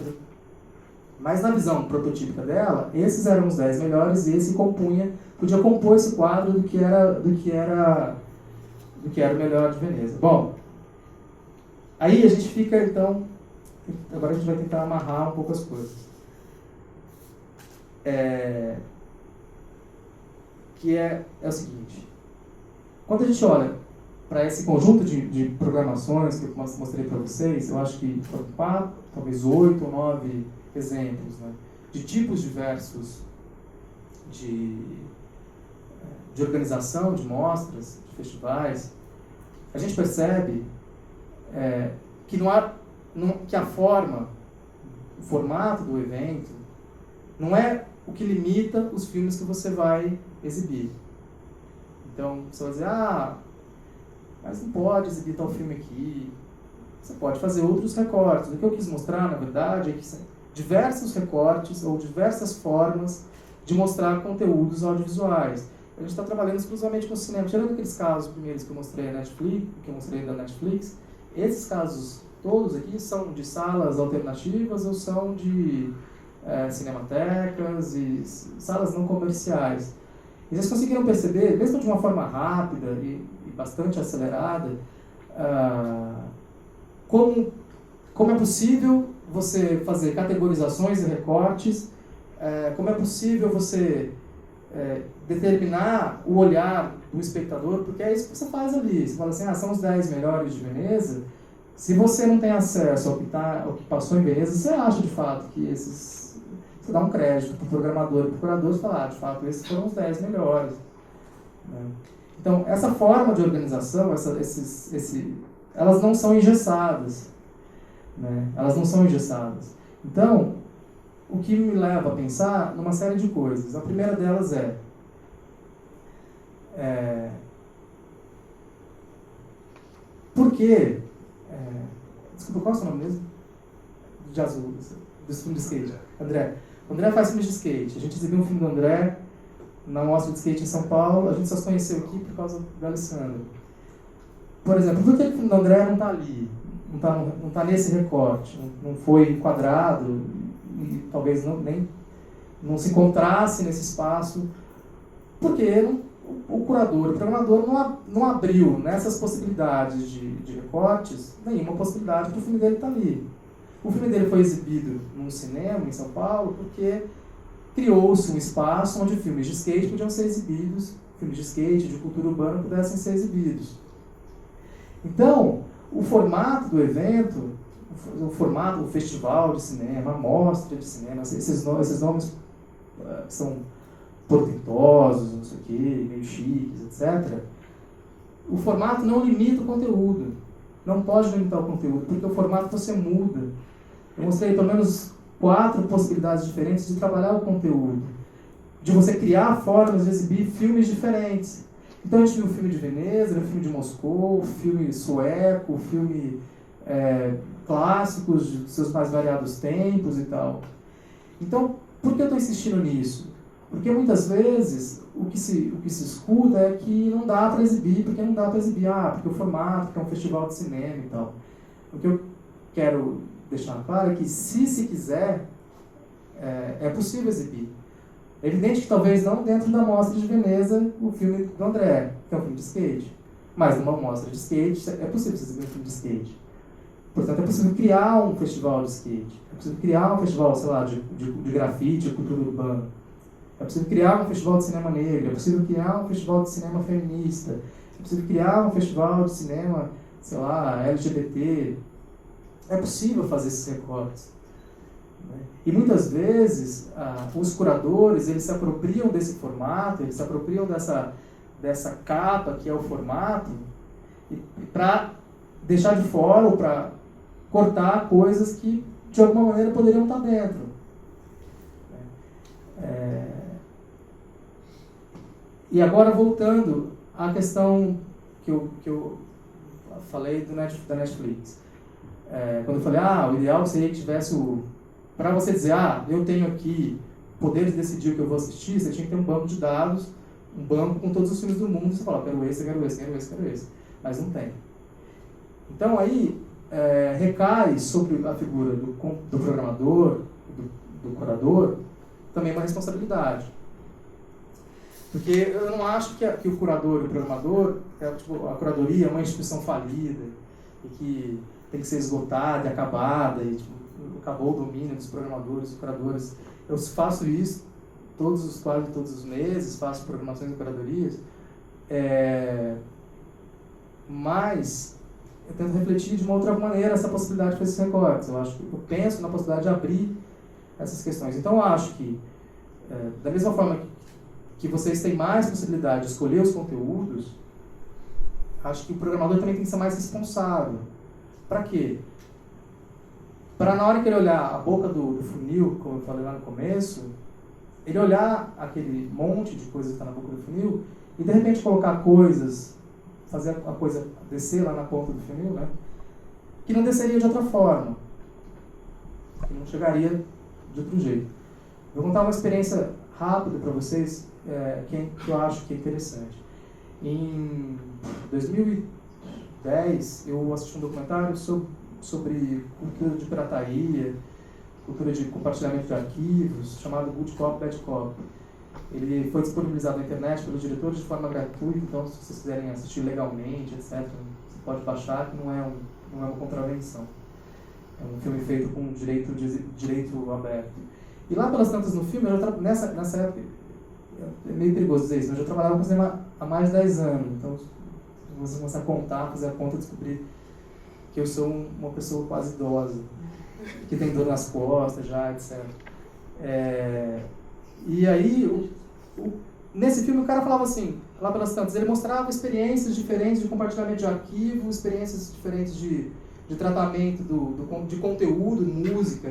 Mas na visão prototípica dela, esses eram os 10 melhores e esse podia compor esse quadro do que era o melhor de Veneza. Bom, Aí a gente fica, então, agora a gente vai tentar amarrar um pouco as coisas. Que é o seguinte, quando a gente olha para esse conjunto de programações que eu mostrei para vocês, eu acho que foram 4, talvez 8 ou 9 exemplos, né, de tipos diversos de organização de mostras, de festivais, a gente percebe que que a forma, o formato do evento, não é o que limita os filmes que você vai exibir. Então, você vai dizer, mas não pode exibir tal filme aqui. Você pode fazer outros recortes. O que eu quis mostrar, na verdade, é que são diversos recortes ou diversas formas de mostrar conteúdos audiovisuais. A gente está trabalhando exclusivamente com o cinema. Tirando aqueles casos primeiros que eu mostrei da Netflix, esses casos todos aqui são de salas alternativas ou são de cinematecas e salas não comerciais. E vocês conseguiram perceber, mesmo de uma forma rápida e bastante acelerada, como é possível você fazer categorizações e recortes, como é possível você determinar o olhar do espectador, porque é isso que você faz ali. Você fala assim, são os 10 melhores de Veneza. Se você não tem acesso ao que passou em Veneza, você acha de fato que esses... Você dá um crédito para o programador e para o curador e fala, de fato, esses foram os 10 melhores. Né? Então, essa forma de organização, elas não são engessadas. Né? Elas não são engessadas. Então, o que me leva a pensar numa série de coisas. A primeira delas por que... desculpa, qual é o seu nome mesmo? De azul, do filme de skate. André. O André faz filmes de skate. A gente exibiu um filme do André na mostra de skate em São Paulo. A gente só se conheceu aqui por causa do Alessandro. Por exemplo, por que o filme do André não está ali? Não está nesse recorte? Não foi enquadrado? E talvez não se encontrasse nesse espaço? Porque o curador, o programador não abriu nessas possibilidades de recortes nenhuma possibilidade para o filme dele estar ali. O filme dele foi exibido num cinema em São Paulo porque criou-se um espaço onde filmes de skate podiam ser exibidos, filmes de skate, de cultura urbana pudessem ser exibidos. Então, o formato do evento, o festival de cinema, a mostra de cinema, esses nomes são portentosos, não sei o quê, meio chiques, etc. O formato não limita o conteúdo. Não pode limitar o conteúdo, porque o formato você muda. Eu mostrei pelo menos 4 possibilidades diferentes de trabalhar o conteúdo. De você criar formas de exibir filmes diferentes. Então a gente viu o filme de Veneza, o filme de Moscou, o filme sueco, o filme clássicos de seus mais variados tempos e tal. Então, por que eu estou insistindo nisso? Porque muitas vezes o que se escuta é que não dá para exibir, porque não dá para exibir, porque o formato, porque é um festival de cinema e tal. O que eu quero deixar claro é que, se quiser, é possível exibir. É evidente que talvez não dentro da mostra de Veneza o filme do André, que é um filme de skate. Mas numa mostra de skate é possível exibir um filme de skate. Portanto, é possível criar um festival de skate. É possível criar um festival, sei lá, de grafite, de cultura urbana. É possível criar um festival de cinema negro, é possível criar um festival de cinema feminista, é possível criar um festival de cinema, sei lá, LGBT. É possível fazer esses recortes. Né? E muitas vezes, os curadores, eles se apropriam desse formato, eles se apropriam dessa capa que é o formato, para deixar de fora ou para cortar coisas que, de alguma maneira, poderiam estar dentro. E agora, voltando à questão que eu falei da Netflix. Quando eu falei, o ideal seria que tivesse para você dizer, eu tenho aqui poder de decidir o que eu vou assistir, você tinha que ter um banco de dados, um banco com todos os filmes do mundo, e você fala, quero esse, quero esse, quero esse, quero esse. Mas não tem. Então aí, recai sobre a figura do programador, do curador, também uma responsabilidade. Porque eu não acho que o curador e o programador, a curadoria é uma instituição falida, e que tem que ser esgotada e acabada, e tipo, acabou o domínio dos programadores, dos curadores. Eu faço isso quase todos os meses, faço programações e curadorias, mas eu tento refletir de uma outra maneira essa possibilidade com esses recortes. Eu penso na possibilidade de abrir essas questões. Então eu acho que, da mesma forma que vocês têm mais possibilidade de escolher os conteúdos, acho que o programador também tem que ser mais responsável. Para quê? Para na hora que ele olhar a boca do funil, como eu falei lá no começo, ele olhar aquele monte de coisas que está na boca do funil e de repente colocar coisas, fazer a coisa descer lá na ponta do funil, né? Que não desceria de outra forma, que não chegaria de outro jeito. Vou contar uma experiência rápida para vocês, que eu acho que é interessante. Em 2010, eu assisti um documentário sobre cultura de pirataria, cultura de compartilhamento de arquivos, chamado Good Cop, Bad Cop. Ele foi disponibilizado na internet pelos diretores de forma gratuita, então se vocês quiserem assistir legalmente, etc., você pode baixar, que não é uma contravenção. É um filme feito com direito aberto. E lá pelas tantas no filme, nessa época, é meio perigoso dizer isso, mas eu já trabalhava com cinema há mais de 10 anos, então você começar a contar, fazer a conta e descobrir que eu sou uma pessoa quase idosa, que tem dor nas costas já, etc. E aí, nesse filme o cara falava assim, lá pelas tantas, ele mostrava experiências diferentes de compartilhamento de arquivo, experiências diferentes de tratamento de conteúdo, música,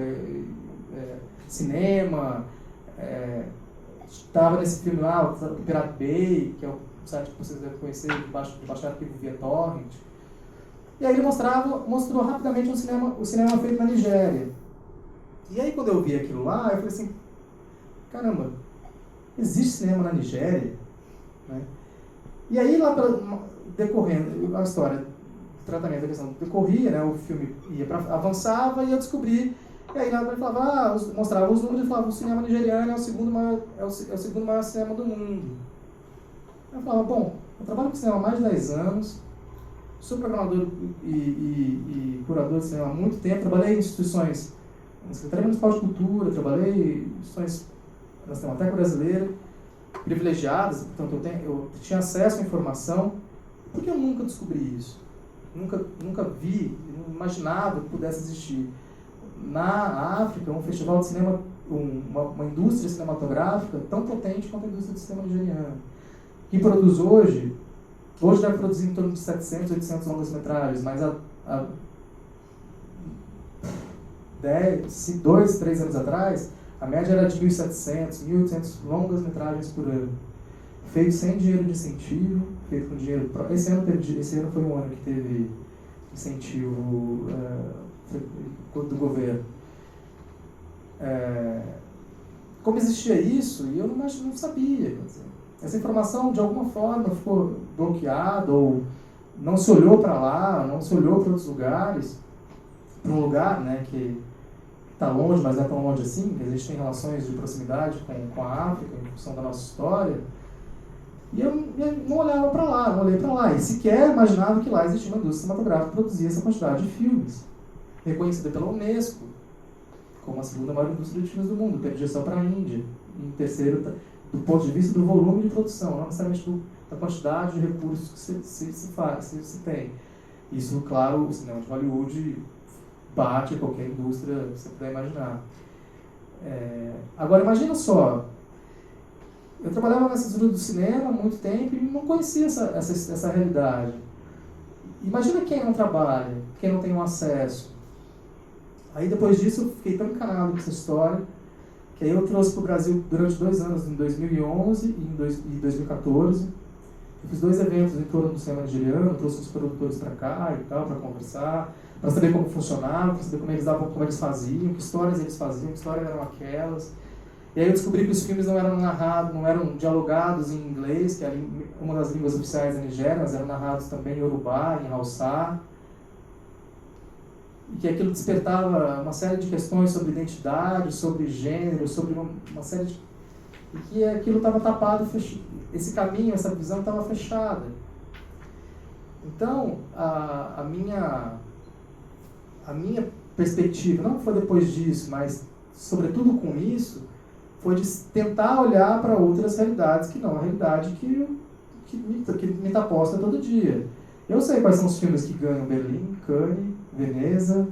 cinema. Estava nesse filme lá, o Pirate Bay, que é o site que vocês devem conhecer, de baixar arquivo via torrent. E aí ele mostrou rapidamente o cinema feito na Nigéria. E aí quando eu vi aquilo lá, eu falei assim, caramba, existe cinema na Nigéria? Né? E aí lá decorrendo a história do tratamento da questão decorria, né, o filme avançava e eu descobri. E aí ele falava, mostrava os números e falava, o cinema nigeriano é o segundo maior cinema do mundo. Eu falava, bom, eu trabalho com cinema há mais de 10 anos, sou programador e curador de cinema há muito tempo, trabalhei em instituições, na Secretaria Municipal de Cultura, trabalhei em instituições da Cinemateca Brasileira, privilegiadas, portanto eu tinha acesso à informação. Por que eu nunca descobri isso? Nunca vi, não imaginava que pudesse existir na África um festival de cinema, uma indústria cinematográfica tão potente quanto a indústria de cinema nigeriana, que produz hoje deve produzir em torno de 700, 800 longas-metragens, mas há 2, 3 anos atrás, a média era de 1.700, 1.800 longas-metragens por ano. Feito sem dinheiro de incentivo, feito com dinheiro... Esse ano foi um ano que teve incentivo do governo. Como existia isso, e eu não sabia. Quer dizer, essa informação, de alguma forma, ficou bloqueada, ou não se olhou para lá, não se olhou para outros lugares, para um lugar, né, que está longe, mas não é tão longe assim, que a gente tem relações de proximidade com a África, em função da nossa história. E eu não olhava para lá, não olhei para lá. E sequer imaginava que lá existia uma indústria cinematográfica que produzia essa quantidade de filmes, reconhecida pela Unesco como a segunda maior indústria de filmes do mundo, perdia só para a Índia. Em terceiro, do ponto de vista do volume de produção, não necessariamente da quantidade de recursos que se tem. Isso, claro, o cinema de Hollywood bate qualquer indústria que você puder imaginar. Agora, imagina só, eu trabalhava nessa indústria do cinema há muito tempo e não conhecia essa realidade. Imagina quem não trabalha, quem não tem um acesso. Aí depois disso eu fiquei tão encanado com essa história, que aí eu trouxe para o Brasil durante 2 anos, em 2011 e em 2014. Eu fiz 2 eventos em torno do cinema nigeriano, trouxe os produtores para cá e tal, para conversar, para saber como funcionava, para saber como eles faziam, que histórias eles faziam, que histórias eram aquelas. E aí eu descobri que os filmes não eram narrados, não eram dialogados em inglês, que era uma das línguas oficiais da Nigéria, mas eram narrados também em Yorubá, em Hausa. E que aquilo despertava uma série de questões sobre identidade, sobre gênero, sobre uma série de... E que aquilo estava tapado, esse caminho, essa visão estava fechada. Então, a minha a minha perspectiva, não foi depois disso, mas sobretudo com isso, foi de tentar olhar para outras realidades que não a realidade que me está posta todo dia. Eu sei quais são os filmes que ganham Berlim, Cannes, Veneza,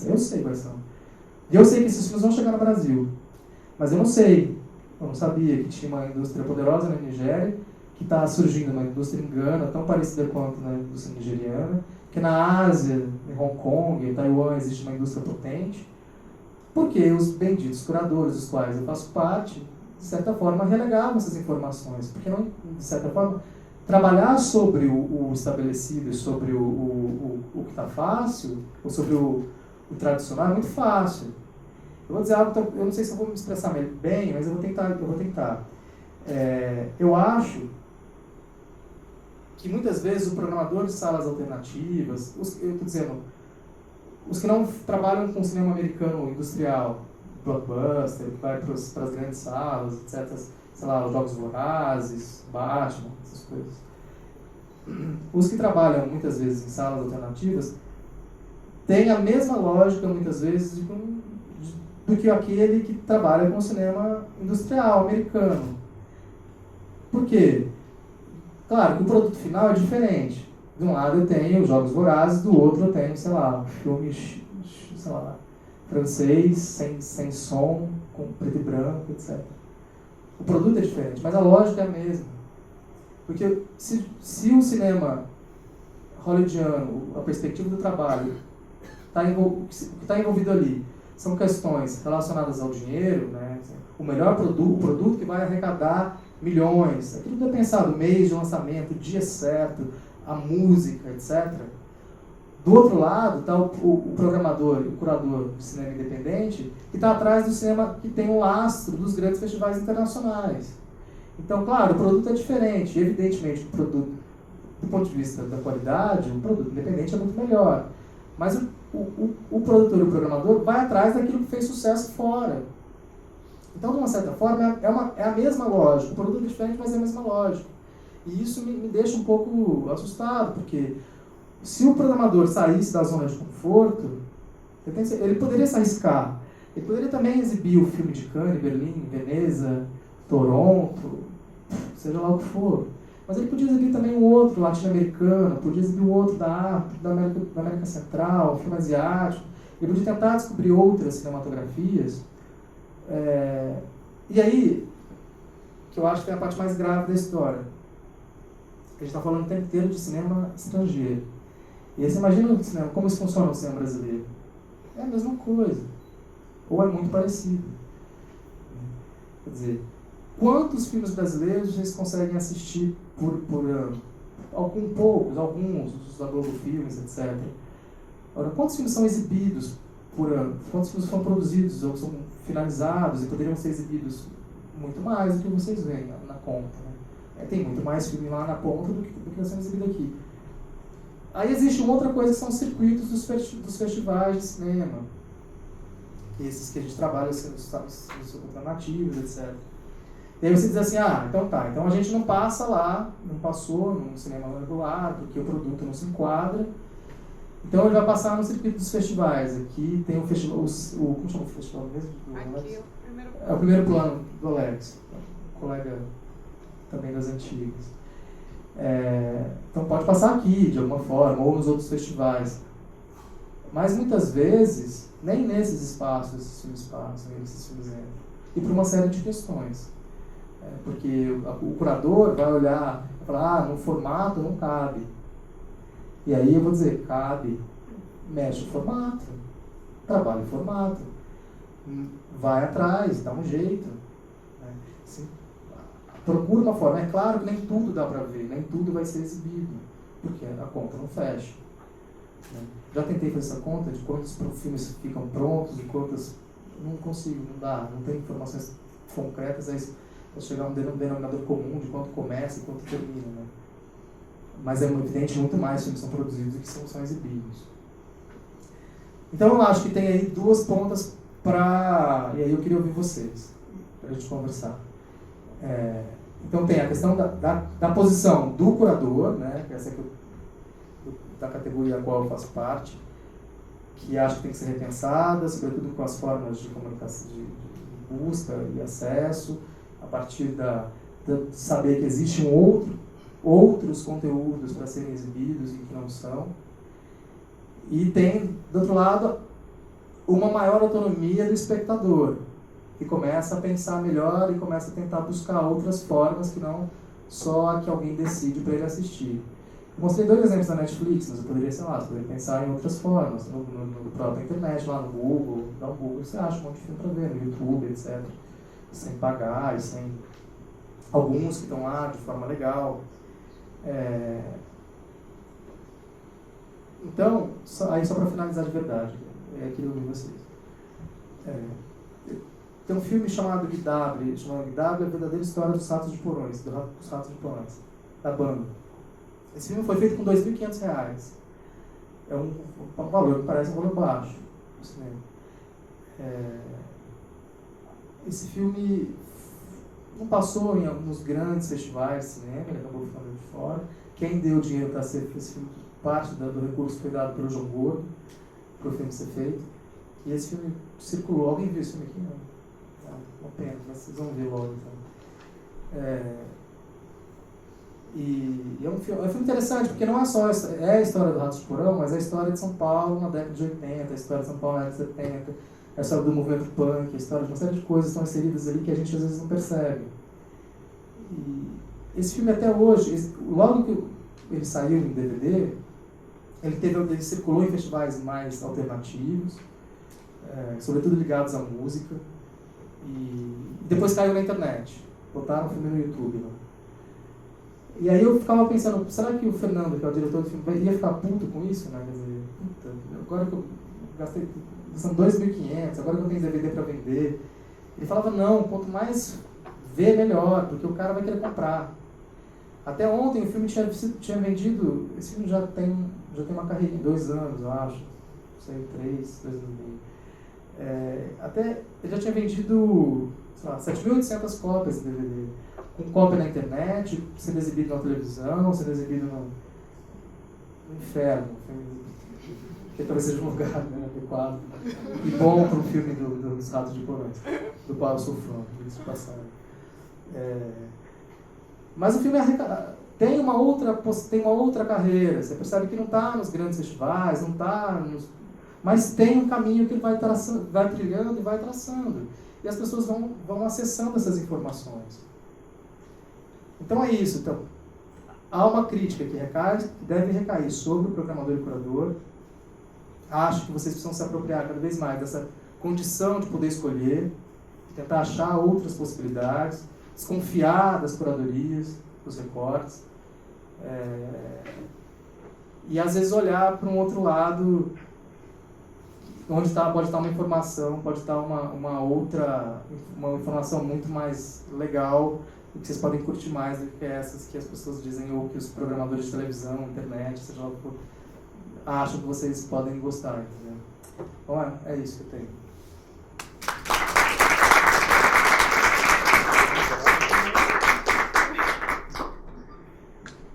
eu sei quais são. E eu sei que esses filmes vão chegar no Brasil. Mas eu não sabia que tinha uma indústria poderosa na Nigéria, que está surgindo uma indústria em Gana, tão parecida quanto na indústria nigeriana, que na Ásia, em Hong Kong, em Taiwan, existe uma indústria potente, porque os benditos curadores, dos quais eu faço parte, de certa forma, relegavam essas informações, porque, não, de certa forma, trabalhar sobre o estabelecido, sobre o que está fácil, ou sobre o tradicional, é muito fácil. Eu vou dizer algo, eu não sei se eu vou me expressar bem, mas eu vou tentar. Eu acho que muitas vezes o programador de salas alternativas, eu estou dizendo, os que não trabalham com cinema americano industrial, blockbuster, que vai para as grandes salas, etc., sei lá, os Jogos Vorazes, Batman, essas coisas. Os que trabalham muitas vezes em salas alternativas têm a mesma lógica, muitas vezes, do que aquele que trabalha com cinema industrial americano. Por quê? Claro que o produto final é diferente. De um lado eu tenho os Jogos Vorazes, do outro eu tenho, sei lá, um filme, sei lá, francês, sem som, com preto e branco, etc. O produto é diferente, mas a lógica é a mesma. Porque se o cinema hollywoodiano, a perspectiva do trabalho, o que está envolvido ali são questões relacionadas ao dinheiro, né? O melhor produto, o produto que vai arrecadar milhões, aquilo tudo é pensado, mês de lançamento, dia certo, a música, etc. Do outro lado está o programador, o curador do cinema independente, que está atrás do cinema que tem o lastro dos grandes festivais internacionais. Então, claro, o produto é diferente. Evidentemente, o produto, do ponto de vista da qualidade, o produto independente é muito melhor. Mas o produtor e o programador vai atrás daquilo que fez sucesso fora. Então, de uma certa forma, é a mesma lógica. O produto é diferente, mas é a mesma lógica. E isso me deixa um pouco assustado, porque se o programador saísse da zona de conforto, ele poderia se arriscar. Ele poderia também exibir o filme de Cannes, Berlim, Veneza, Toronto, seja lá o que for. Mas ele podia exibir também um outro latino-americano, podia exibir um outro da América Central, um filme asiático. Ele podia tentar descobrir outras cinematografias. E aí, que eu acho que é a parte mais grave da história. A gente está falando o tempo inteiro de cinema estrangeiro. E aí você imagina o cinema, como isso funciona no cinema brasileiro? É a mesma coisa. Ou é muito parecido. Quer dizer, quantos filmes brasileiros vocês conseguem assistir por ano? Alguns, os da Globo Filmes, etc. Agora, quantos filmes são exibidos por ano? Quantos filmes foram produzidos ou são finalizados e poderiam ser exibidos muito mais do que vocês veem na conta, né? Tem muito mais filme lá na ponta do que está sendo exibido aqui. Aí existe uma outra coisa que são os circuitos dos festivais de cinema. Esses que a gente trabalha, os alternativos, etc. E aí você diz assim, então a gente não passa lá, não passou no cinema regular, porque o produto não se enquadra. Então ele vai passar no circuito dos festivais. Aqui tem o festival, como chama o festival mesmo? Aqui é o primeiro plano do Alex, colega também das antigas. Então pode passar aqui, de alguma forma, ou nos outros festivais. Mas muitas vezes, nem nesses espaços esses filmes passam, esses filmes entram. E por uma série de questões. Porque o curador vai olhar e falar, no formato não cabe. E aí eu vou dizer, cabe, mexe o formato, trabalha o formato, vai atrás, dá um jeito. Né? Assim, procura uma forma. É claro que nem tudo dá para ver, nem tudo vai ser exibido, porque a conta não fecha. Né? Já tentei fazer essa conta de quantos filmes ficam prontos e quantos... Não consigo, não dá, não tem informações concretas para chegar a um denominador comum de quanto começa e quanto termina. Né? Mas é evidente muito mais filmes são produzidos do que são exibidos. Então eu acho que tem aí duas pontas para... E aí eu queria ouvir vocês, para a gente conversar. Então tem a questão da posição do curador, né, que essa da categoria a qual eu faço parte, que acho que tem que ser repensada, sobretudo com as formas de comunicação, de busca e acesso, a partir de saber que existem outros conteúdos para serem exibidos e que não são. E tem, do outro lado, uma maior autonomia do espectador, que começa a pensar melhor e começa a tentar buscar outras formas que não só a que alguém decide para ele assistir. Eu mostrei 2 exemplos da Netflix, mas eu poderia, sei lá, poderia pensar em outras formas, no próprio internet, lá no Google, dá um Google, você acha um monte de filme para ver, no YouTube, etc. Sem pagar, e sem alguns que estão lá de forma legal. Então, aí só para finalizar de verdade, é aquilo que eu vi vocês. Tem um filme chamado Guidable, a verdadeira história dos ratos de porões, dos ratos de porões, da banda. Esse filme foi feito com R$2.500. É um valor que parece um valor baixo no cinema. Esse filme não passou em alguns grandes festivais de cinema, ele acabou ficando de fora. Quem deu dinheiro para ser esse filme, parte do recurso foi dado pelo João Gordo, para o filme ser feito. E esse filme circulou. Alguém viu esse filme aqui? Não. Uma pena, mas vocês vão ver logo. Então. E é um filme interessante, porque não é só a história do Ratos de Porão, mas é a história de São Paulo na década de 80, a história de São Paulo na década de 70, a história do movimento punk, a história de uma série de coisas que estão inseridas ali que a gente às vezes não percebe. E esse filme até hoje, logo que ele saiu em DVD, ele circulou em festivais mais alternativos, sobretudo ligados à música, e depois caiu na internet, botaram o filme no YouTube. Né? E aí eu ficava pensando, será que o Fernando, que é o diretor do filme, ia ficar puto com isso? Né? Quer dizer, puta, agora que eu gastei, são R$2.500, agora que eu tenho DVD para vender. Ele falava, não, quanto mais ver, melhor, porque o cara vai querer comprar. Até ontem o filme tinha vendido, esse filme já tem uma carreira de 2 anos, eu acho, não sei, 3 anos e meio. Até ele já tinha vendido, sei lá, 7.800 cópias de DVD. Com cópia na internet, sendo exibido na televisão, sendo exibido no inferno, que talvez seja um lugar adequado e bom para um filme dos Ratos de Porões, do qual eu sou fã, por isso passaram. Mas o filme tem uma outra carreira, você percebe que não está nos grandes festivais, não está mas tem um caminho que ele vai trilhando e vai traçando, e as pessoas vão acessando essas informações. Então é isso. Então, há uma crítica que deve recair sobre o programador e curador. Acho que vocês precisam se apropriar cada vez mais dessa condição de poder escolher, tentar achar outras possibilidades, desconfiar das curadorias, dos recortes, e às vezes olhar para um outro lado, onde pode estar uma informação, pode estar uma informação muito mais legal, e que vocês podem curtir mais do que essas que as pessoas dizem, ou que os programadores de televisão, internet, seja lá o que for, acham que vocês podem gostar, entendeu? Bom, é isso que eu tenho.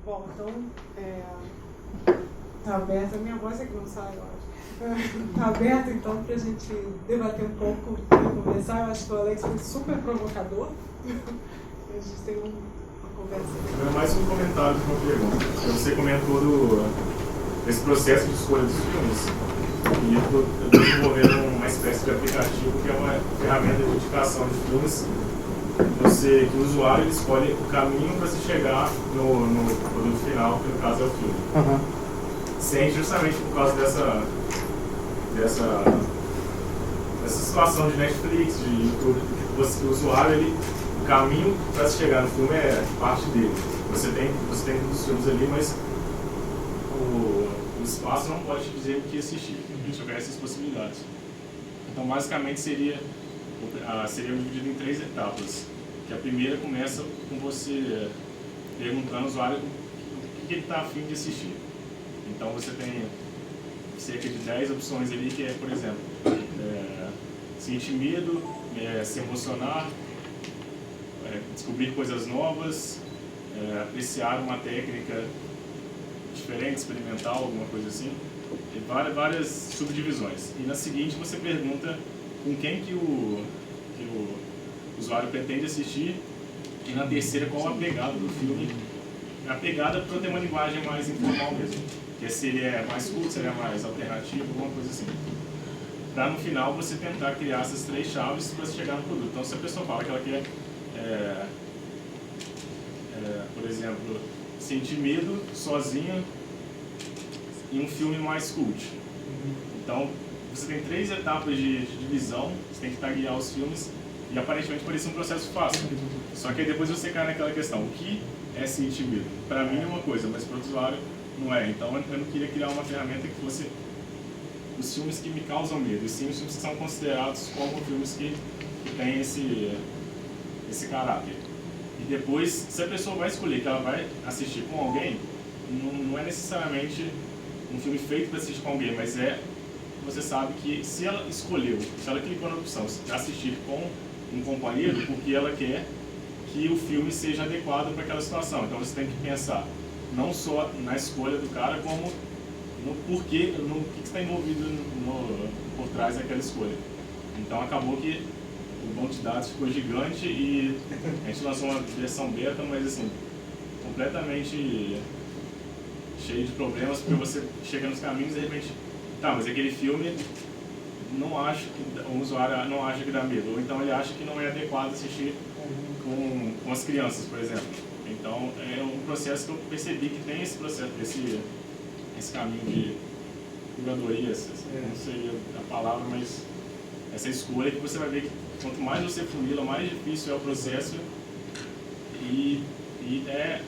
Bom, então, tá aberta, a minha voz é que não sai, eu acho. Tá aberto, então, pra gente debater um pouco e conversar. Eu acho que o Alex foi super provocador. A gente tem uma conversa. É mais um comentário que uma pergunta. Você comentou desse processo de escolha dos filmes, e eu estou desenvolvendo uma espécie de aplicativo que é uma ferramenta de indicação de filmes que o usuário escolhe o caminho para se chegar no produto final, que no caso é o filme. Sem, justamente por causa dessa situação de Netflix, de YouTube, que o usuário, o caminho para se chegar no filme é parte dele. Você tem todos os filmes ali, mas o espaço não pode te dizer o que assistir. A gente oferece essas possibilidades. Então, basicamente, seria dividido em 3 etapas. Que a primeira começa com você perguntando ao usuário o que ele está a fim de assistir. Então, você tem cerca de 10 opções ali, que é, por exemplo, sentir medo, se emocionar, descobrir coisas novas, apreciar uma técnica diferente, experimental, alguma coisa assim. várias subdivisões. E na seguinte você pergunta com quem que o usuário pretende assistir, e na terceira qual a pegada do filme. A pegada para ter uma linguagem mais informal mesmo, que é se ele é mais culto, se ele é mais alternativo, alguma coisa assim. Para no final você tentar criar essas 3 chaves para chegar no produto. Então se a pessoa fala que ela quer, por exemplo, sentir medo sozinha em um filme mais cult. Então você tem 3 etapas de divisão, você tem que taguear os filmes, e aparentemente parece um processo fácil. Só que aí depois você cai naquela questão, o que é sentir medo? Para mim é uma coisa, mas para o usuário não é. Então eu não queria criar uma ferramenta que fosse os filmes que me causam medo, e sim os filmes que são considerados como filmes que têm esse caráter. E depois, se a pessoa vai escolher que ela vai assistir com alguém, não é necessariamente um filme feito para assistir com alguém, mas você sabe que se ela escolheu, se ela clicou na opção de assistir com um companheiro, porque ela quer que o filme seja adequado para aquela situação. Então você tem que pensar não só na escolha do cara, como no porquê, no que está envolvido por trás daquela escolha. Então acabou que o banco de dados ficou gigante e a gente lançou uma versão beta, mas assim, completamente cheio de problemas, porque você chega nos caminhos e de repente, tá, mas aquele filme não acho que o usuário não acha que dá medo, ou então ele acha que não é adequado assistir com as crianças, por exemplo. Então é um processo que eu percebi que tem esse processo, esse caminho de curadoria, não sei a palavra, mas essa escolha que você vai ver que quanto mais você funila, mais difícil é o processo, e é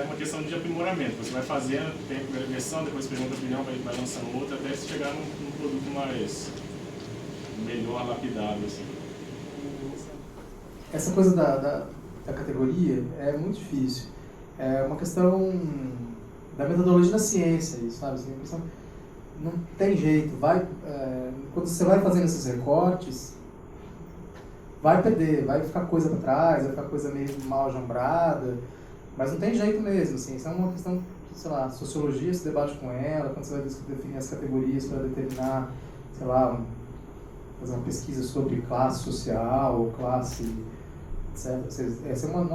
uma questão de aprimoramento. Você vai fazendo, tem a primeira versão, depois pergunta a opinião, vai lançando outra, até você chegar num produto mais melhor, lapidado, assim. Essa coisa da categoria é muito difícil. É uma questão da metodologia da ciência, sabe? Assim, questão, não tem jeito. Quando você vai fazendo esses recortes, vai perder, vai ficar coisa para trás, vai ficar coisa meio mal ajambrada, mas não tem jeito mesmo. Assim, isso é uma questão que, sei lá, a sociologia se debate com ela, quando você vai definir as categorias para determinar, sei lá, fazer uma pesquisa sobre classe social ou classe, etc. Essa é uma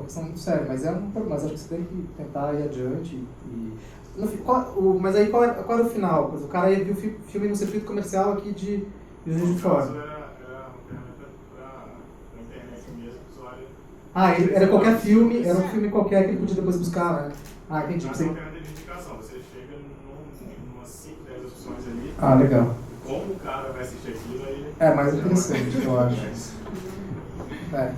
questão muito séria, mas mas acho que você tem que tentar ir adiante. Mas aí qual era o final? O cara ia ver o filme no circuito comercial aqui de Juiz de Fora. Era uma ferramenta para internet mesmo, o usuário... Era qualquer filme, era um filme qualquer que ele podia depois buscar, né? Entendi. Mas é uma ferramenta de indicação, você chega umas 5, 10 opções ali. Legal. Como o cara vai assistir aquilo aí... É mais interessante, eu acho.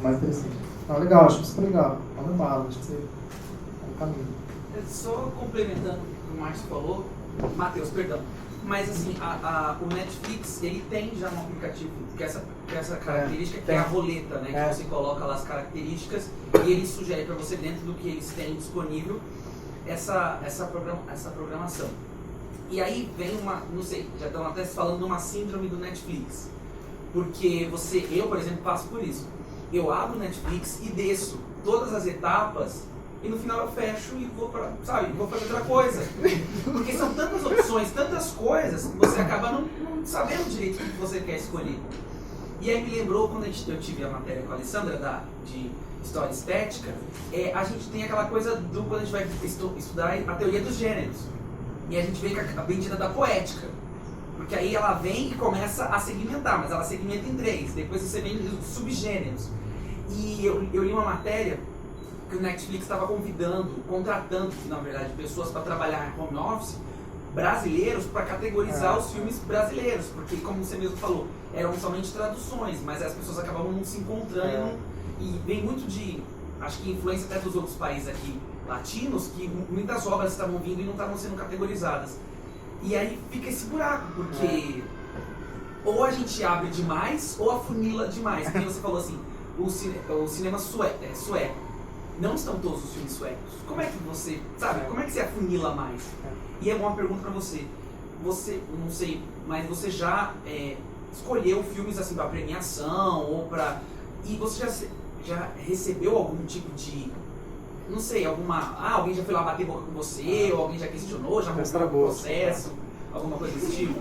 Mais interessante. Legal, acho que isso foi legal. Manda bala, acho que você é um caminho. Só complementando o que o Márcio falou, Matheus, perdão. Mas assim, o Netflix, ele tem já um aplicativo que essa característica, que é a roleta, né? Que você coloca lá as características e ele sugere para você, dentro do que eles têm disponível, essa programação. E aí vem não sei, já estão até falando de uma síndrome do Netflix. Porque eu, por exemplo, passo por isso. Eu abro o Netflix e desço todas as etapas e no final eu fecho e vou fazer outra coisa. Porque são tantas opções, tantas coisas, que você acaba não sabendo direito o que você quer escolher. E aí me lembrou, quando eu tive a matéria com a Alessandra de História Estética, a gente tem aquela coisa quando a gente vai estudar a teoria dos gêneros. E a gente vem com a bendita da poética. Porque aí ela vem e começa a segmentar, mas ela segmenta em 3. Depois você vem os subgêneros. E eu li uma matéria que o Netflix estava contratando, na verdade, pessoas para trabalhar em home office, brasileiros, para categorizar os filmes brasileiros. Porque, como você mesmo falou, eram somente traduções, mas as pessoas acabavam não se encontrando. E vem muito de, acho que influência até dos outros países aqui, latinos, que muitas obras estavam vindo e não estavam sendo categorizadas. E aí fica esse buraco, porque ou a gente abre demais ou afunila demais. Como você falou assim, o cinema sueco. Não estão todos os filmes suecos. Como é que você, como é que você afunila mais? E é uma pergunta pra você. Você, não sei, mas você já escolheu filmes assim pra premiação ou pra... E você já recebeu algum tipo de... Não sei, alguém já foi lá bater boca com você, ou alguém já questionou, já mostrou o processo, Alguma coisa desse tipo?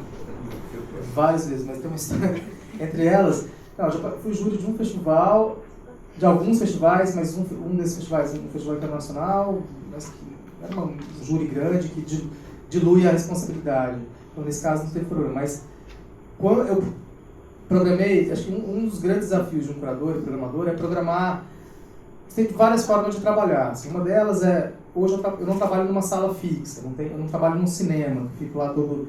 Várias vezes, mas tem uma história. Entre elas, não, já fui júri de um festival, de alguns festivais, mas um desses festivais, um festival internacional, mas que era um júri grande que dilui a responsabilidade. Então, nesse caso, não teve problema. Mas quando eu programei, acho que um dos grandes desafios de um curador e programador é programar. Tem várias formas de trabalhar. Assim, uma delas é, hoje eu não trabalho numa sala fixa, eu não trabalho num cinema, fico lá todo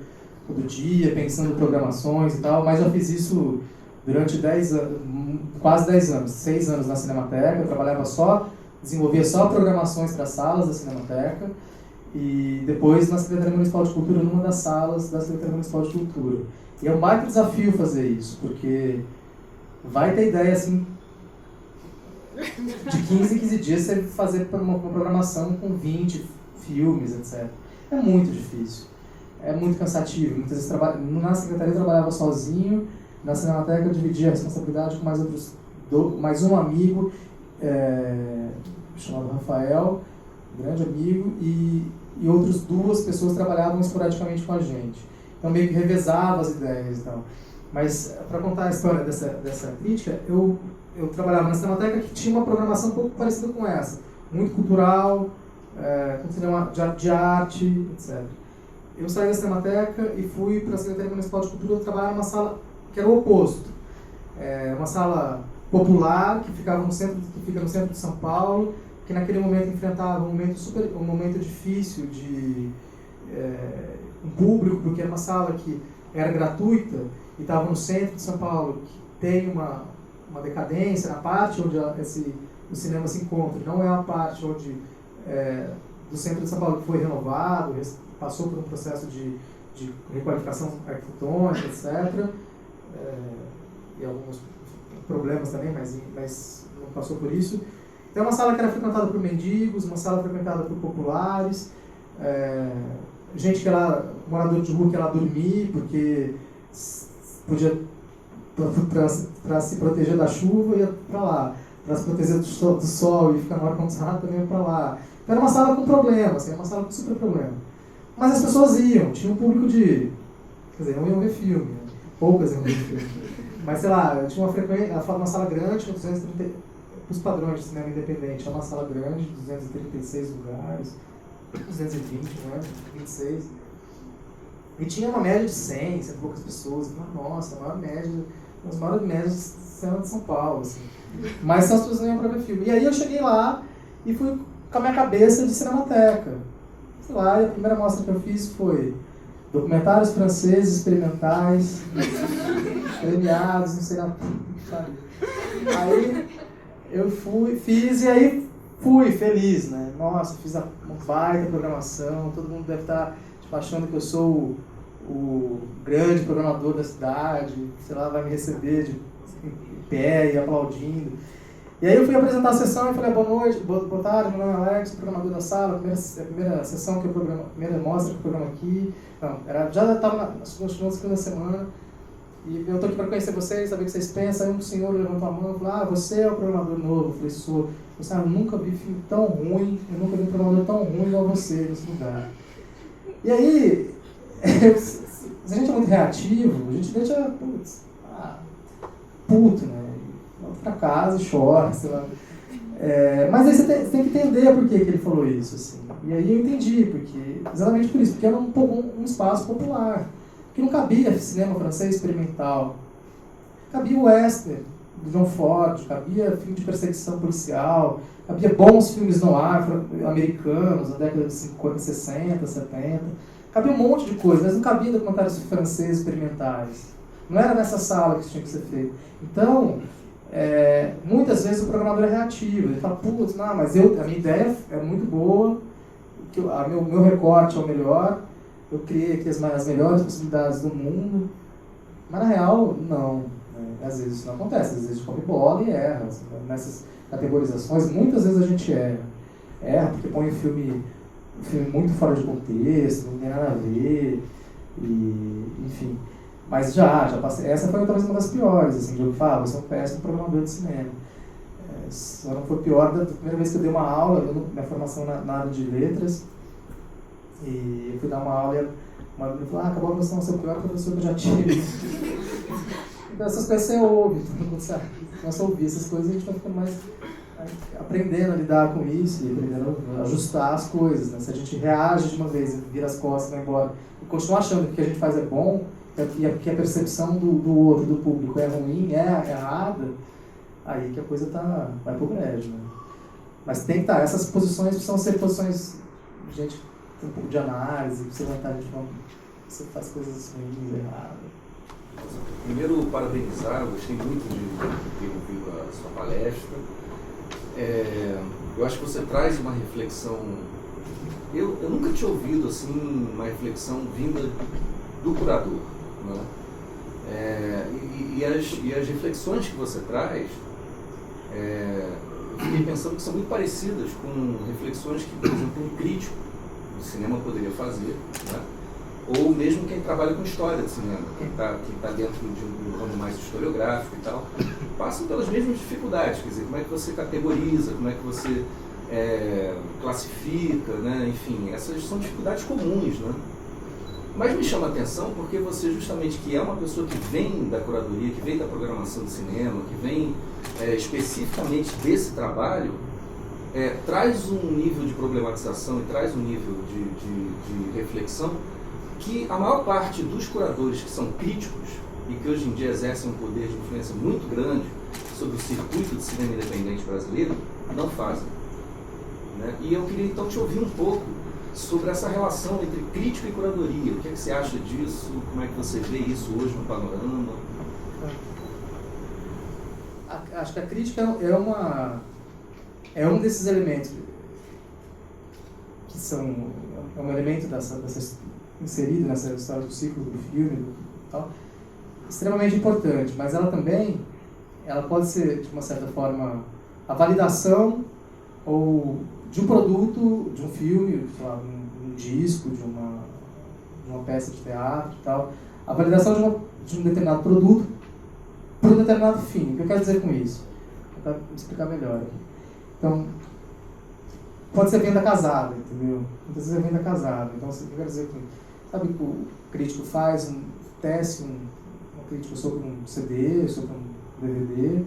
dia pensando em programações e tal, mas já fiz isso durante 10 anos, quase 10 anos, 6 anos na Cinemateca. Eu trabalhava desenvolvia só programações para salas da Cinemateca e depois na Secretaria Municipal de Cultura, numa das salas da Secretaria Municipal de Cultura. E é um baita desafio fazer isso, porque vai ter ideia assim, de 15 em 15 dias você fazer uma programação com 20 filmes, etc. É muito difícil, é muito cansativo. Muitas vezes na Secretaria eu trabalhava sozinho, na Cinemateca eu dividia a responsabilidade com mais um amigo, chamado Rafael, grande amigo, e outras 2 pessoas trabalhavam esporadicamente com a gente. Então meio que revezava as ideias e tal. Mas para contar a história dessa crítica, eu trabalhava na Cinemateca que tinha uma programação um pouco parecida com essa, muito cultural, com cinema de arte, etc. Eu saí da Cinemateca e fui para a Secretaria Municipal de Cultura trabalhar numa sala que era o oposto. Uma sala popular que fica no centro de São Paulo, que naquele momento enfrentava um momento difícil de um público, porque era uma sala que era gratuita e estava no centro de São Paulo, que tem uma decadência na parte onde o cinema se encontra. Não é a parte onde do centro de São Paulo que foi renovado, passou por um processo de requalificação arquitetônica, etc. E alguns problemas também, mas não passou por isso. Então é uma sala que era frequentada por mendigos, uma sala frequentada por populares, gente que era morador de rua que ia lá dormir, porque podia, para se proteger da chuva, ia para lá. Para se proteger do sol e ficar no ar-condicionado, também ia para lá. Então era uma sala com problema, assim, uma sala com super problema. Mas as pessoas iam, tinha um público de... Quer dizer, não iam ver filme, né? Poucas iam ver filme. Mas sei lá, tinha uma sala grande, 230, os padrões de cinema independente, é uma sala grande, 236 lugares, 220, né? 26. E tinha uma média de 100 poucas pessoas. Nossa, a maior média, as maiores médias de cinema de São Paulo, assim. Mas as pessoas não iam pra ver filme. E aí eu cheguei lá e fui com a minha cabeça de Cinemateca. Sei lá, e a primeira mostra que eu fiz foi documentários franceses experimentais, premiados, não sei lá, sabe? Aí eu fiz e aí fui feliz, né? Nossa, fiz uma baita programação, todo mundo deve estar tipo, achando que eu sou o grande programador da cidade, sei lá, vai me receber em pé e aplaudindo. E aí eu fui apresentar a sessão e falei, boa noite, boa tarde, meu nome é Alex, programador da sala, a primeira sessão que eu programo, a primeira mostra que eu programo aqui. Não, já estava na segunda semana, e eu estou aqui para conhecer vocês, saber o que vocês pensam. Aí um senhor levantou a mão e falou, você é o programador novo. Eu falei, sou. Eu nunca vi filme tão ruim, eu nunca vi um programador tão ruim igual você nesse lugar. E aí, se a gente é muito reativo, a gente deixa, puto, né? Volta pra casa e chora, sei lá. Mas aí você tem que entender por que ele falou isso, assim. E aí eu entendi, exatamente por isso, porque era um espaço popular, que não cabia cinema francês experimental, cabia o western do John Ford, cabia filme de perseguição policial, cabia bons filmes noir americanos na década de 50, 60, 70, cabia um monte de coisa, mas não cabia documentários franceses experimentais. Não era nessa sala que isso tinha que ser feito. Então, muitas vezes o programador é reativo, ele fala, putz, não, mas a minha ideia é muito boa, meu recorte é o melhor, eu criei aqui as melhores possibilidades do mundo, mas na real, não. Às vezes isso não acontece, às vezes a gente come bola e erra. Assim, nessas categorizações, muitas vezes a gente erra porque põe o filme muito fora de contexto, não tem nada a ver, enfim. Mas já passei. Essa foi talvez uma das piores, assim, de eu falar, você é um péssimo programador de cinema. Só não foi pior da primeira vez que eu dei uma aula, minha formação na área de letras, E eu fui dar uma aula e uma aluna falou, acabou a você não ser o pior professor que eu já tive. Então essas coisas você ouve, então, quando você começa a ouvir essas coisas, a gente vai ficando mais aprendendo a lidar com isso e aprendendo a ajustar as coisas, né? Se a gente reage de uma vez, vira as costas e vai embora, e continua achando que o que a gente faz é bom, que a percepção do outro, do público é ruim, é errada, aí que a coisa vai pro brejo, né? Mas tem que estar, essas posições precisam ser posições de gente com um pouco de análise, você vai estar de forma, você faz coisas ruins, erradas. Primeiro, parabenizar, eu gostei muito de ter ouvido a sua palestra. Eu acho que você traz uma reflexão. Eu nunca tinha ouvido assim uma reflexão vinda do curador, né? E as reflexões que você traz, eu fiquei pensando que são muito parecidas com reflexões que, por exemplo, um crítico de cinema poderia fazer, né? Ou mesmo quem trabalha com história de cinema, quem tá dentro de um ramo mais historiográfico e tal, passam pelas mesmas dificuldades, quer dizer, como é que você categoriza, como é que você classifica, né? Enfim, essas são dificuldades comuns, né? Mas me chama a atenção porque você, justamente, que é uma pessoa que vem da curadoria, que vem da programação de cinema, que vem especificamente desse trabalho, traz um nível de problematização e traz um nível de reflexão que a maior parte dos curadores que são críticos e que hoje em dia exercem um poder de influência muito grande sobre o circuito de cinema independente brasileiro não fazem, né? E eu queria então te ouvir um pouco sobre essa relação entre crítica e curadoria. O que é que você acha disso? Como é que você vê isso hoje no panorama? Acho que a crítica é um desses elementos que são um elemento inserido nessa história do ciclo do filme e tal, extremamente importante, mas ela também pode ser, de uma certa forma, a validação ou de um produto, de um filme, sei lá, um disco, de uma peça de teatro e tal, a validação de um determinado produto para um determinado fim. O que eu quero dizer com isso? Vou tentar explicar melhor aqui. Então, pode ser venda casada, entendeu? Muitas vezes é venda casada. Então, o que eu quero dizer com isso? Sabe que o crítico faz tece uma crítica sobre um CD, sobre um DVD,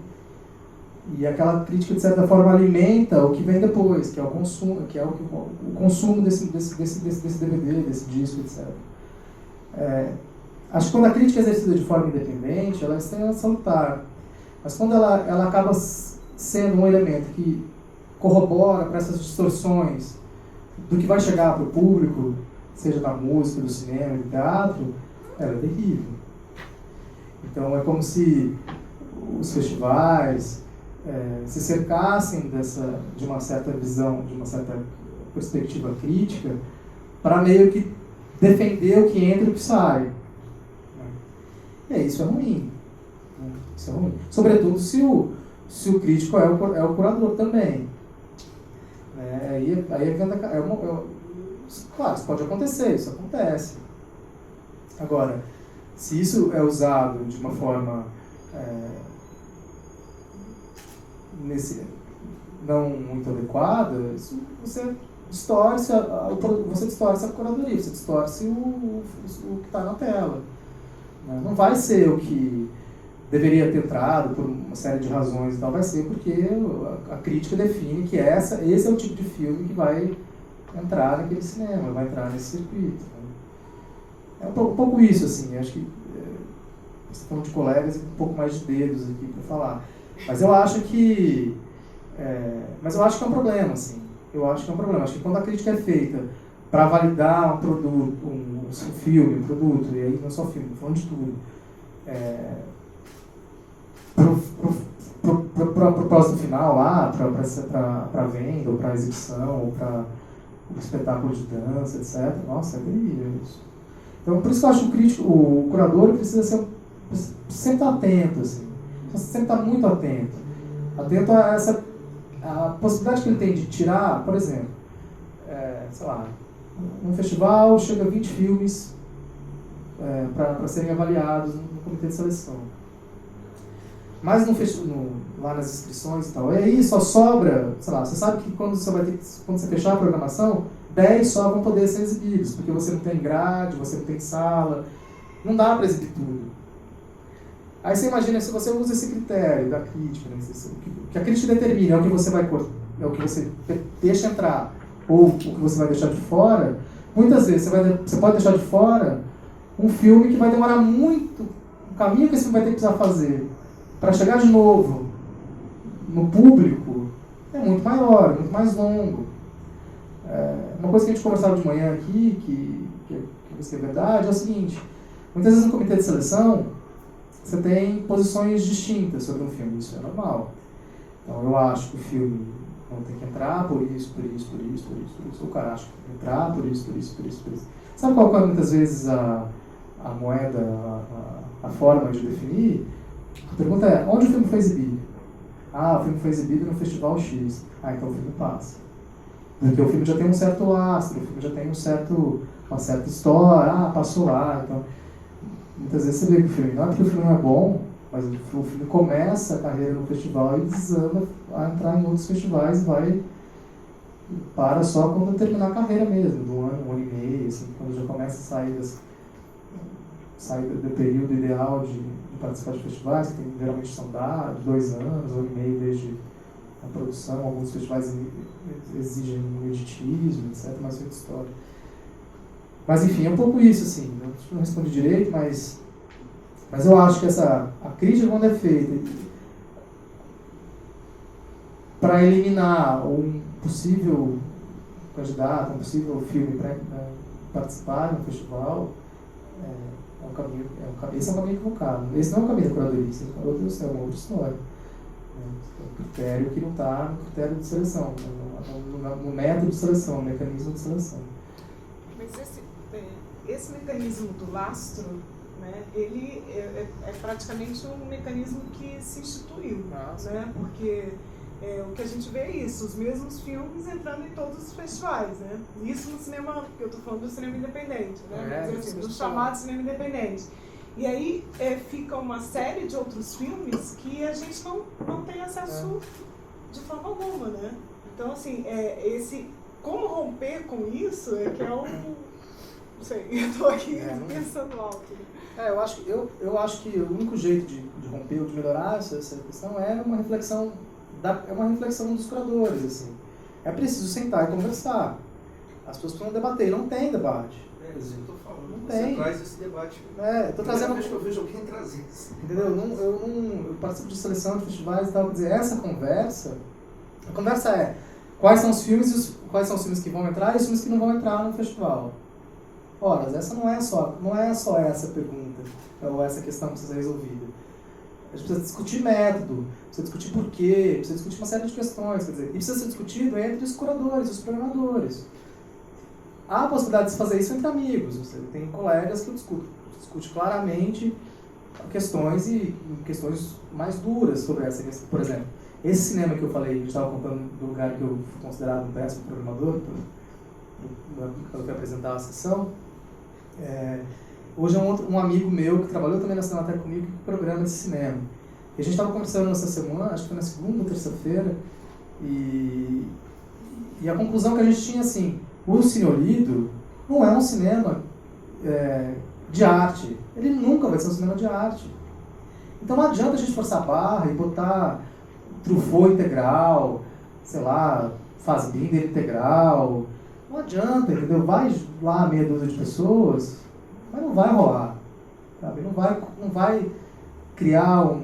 e aquela crítica, de certa forma, alimenta o que vem depois, que é o consumo, o consumo desse DVD, desse disco, etc. Acho que quando a crítica é exercida de forma independente, ela é extremamente salutar. Mas quando ela acaba sendo um elemento que corrobora para essas distorções do que vai chegar para o público, seja da música, do cinema, do teatro, ela é terrível. Então é como se os festivais se cercassem de uma certa visão, de uma certa perspectiva crítica, para meio que defender o que entra e o que sai. E isso é ruim. Isso é ruim. Sobretudo se o crítico é o curador também. Claro, isso pode acontecer, isso acontece. Agora, se isso é usado de uma forma não muito adequada, você distorce a curadoria, você distorce o que está na tela. Não vai ser o que deveria ter entrado por uma série de razões e tal, vai ser porque a crítica define que esse é o tipo de filme que vai entrar naquele cinema, vai entrar nesse circuito. É um pouco isso, assim, acho que você está falando de colegas e um pouco mais de dedos aqui para falar. Mas eu acho que é um problema, assim. Eu acho que é um problema. Acho que quando a crítica é feita para validar um produto, um filme, um produto, e aí não é só filme, estou falando de tudo, para o propósito final lá, para venda, ou para exibição, ou para o espetáculo de dança, etc. Nossa, é terrível isso. Então, por isso que eu acho que o curador precisa sempre estar atento, assim. Sempre estar muito atento. Atento a possibilidade que ele tem de tirar, por exemplo, sei lá, num festival chega 20 filmes para serem avaliados no comitê de seleção. Mas lá nas inscrições e tal, e aí só sobra, sei lá, você sabe que quando você fechar a programação, 10 só vão poder ser exibidos, porque você não tem grade, você não tem sala, não dá para exibir tudo. Aí você imagina, se você usa esse critério da crítica, né, o que a crítica determina é o que você vai é o que você deixa entrar ou o que você vai deixar de fora, muitas vezes você pode deixar de fora um filme que vai demorar muito, o caminho que esse filme vai ter que precisar fazer para chegar de novo no público é muito maior, muito mais longo. Uma coisa que a gente conversava de manhã aqui, que é verdade, é o seguinte: muitas vezes no comitê de seleção você tem posições distintas sobre um filme, isso é normal. Então eu acho que o filme não tem que entrar por isso. O cara acha que tem que entrar por isso. Sabe qual é muitas vezes a moeda, a forma de definir? A pergunta é: onde o filme foi exibido? O filme foi exibido no Festival X. Então o filme passa. Porque o filme já tem um certo lastro, o filme já tem uma certa história, passou lá. Então, muitas vezes você vê que o filme, não é porque o filme não é bom, mas o filme começa a carreira no festival e desanda a entrar em outros festivais e para só quando terminar a carreira mesmo, do um ano e meio, assim, quando já começa a sair do período ideal de participar de festivais, que geralmente são 2 anos, 1 ano e meio desde a produção. Alguns festivais exigem um editismo, etc., mas outra história. Mas enfim, é um pouco isso, assim, não respondi direito, mas eu acho que a crítica, quando é feita para eliminar um possível candidato, um possível filme para participar de um festival, esse é um caminho equivocado. Esse não é o caminho da curadoria, esse é uma outra história. É um critério que não está no critério de seleção, no método de seleção, no mecanismo de seleção. Mas esse mecanismo do lastro, né, ele é praticamente um mecanismo que se instituiu, né, porque o que a gente vê é isso, os mesmos filmes entrando em todos os festivais, né, isso no cinema, eu estou falando do cinema independente, né, do chamado cinema independente. E aí fica uma série de outros filmes que a gente não tem acesso de forma alguma, né. Então, assim, como romper com isso que é não sei, eu estou aqui pensando alto. Eu acho que o único jeito de romper ou de melhorar essa questão é uma reflexão dos curadores, assim. É preciso sentar e conversar. As pessoas precisam debater, não tem debate. Isso que eu estou falando. Não Você tem. traz esse debate. Tô trazendo. Vez que eu vejo alguém trazer isso. Entendeu? Eu participo de seleção de festivais e tal, quer dizer, a conversa é quais são os filmes que vão entrar e os filmes que não vão entrar no festival. Ora, essa não é só essa pergunta, ou essa questão que precisa ser resolvida. A gente precisa discutir método, precisa discutir porquê, precisa discutir uma série de questões, quer dizer, e precisa ser discutido entre os curadores, os programadores. Há a possibilidade de se fazer isso entre amigos, você tem colegas que discutem claramente questões e questões mais duras sobre essa questão. Por exemplo, esse cinema que eu falei, que a gente estava contando do lugar que eu fui considerado um péssimo programador, quando eu fui apresentar a sessão, hoje é um amigo meu que trabalhou também na Cinemateca comigo que programa esse cinema. E a gente estava conversando nessa semana, acho que foi na segunda ou terça-feira, e a conclusão que a gente tinha assim: o Cine Olido não é um cinema de arte. Ele nunca vai ser um cinema de arte. Então não adianta a gente forçar a barra e botar Truffaut integral, sei lá, Fassbinder integral. Não adianta, entendeu? Vai lá meia dúzia de pessoas, mas não vai rolar. Sabe? Não vai criar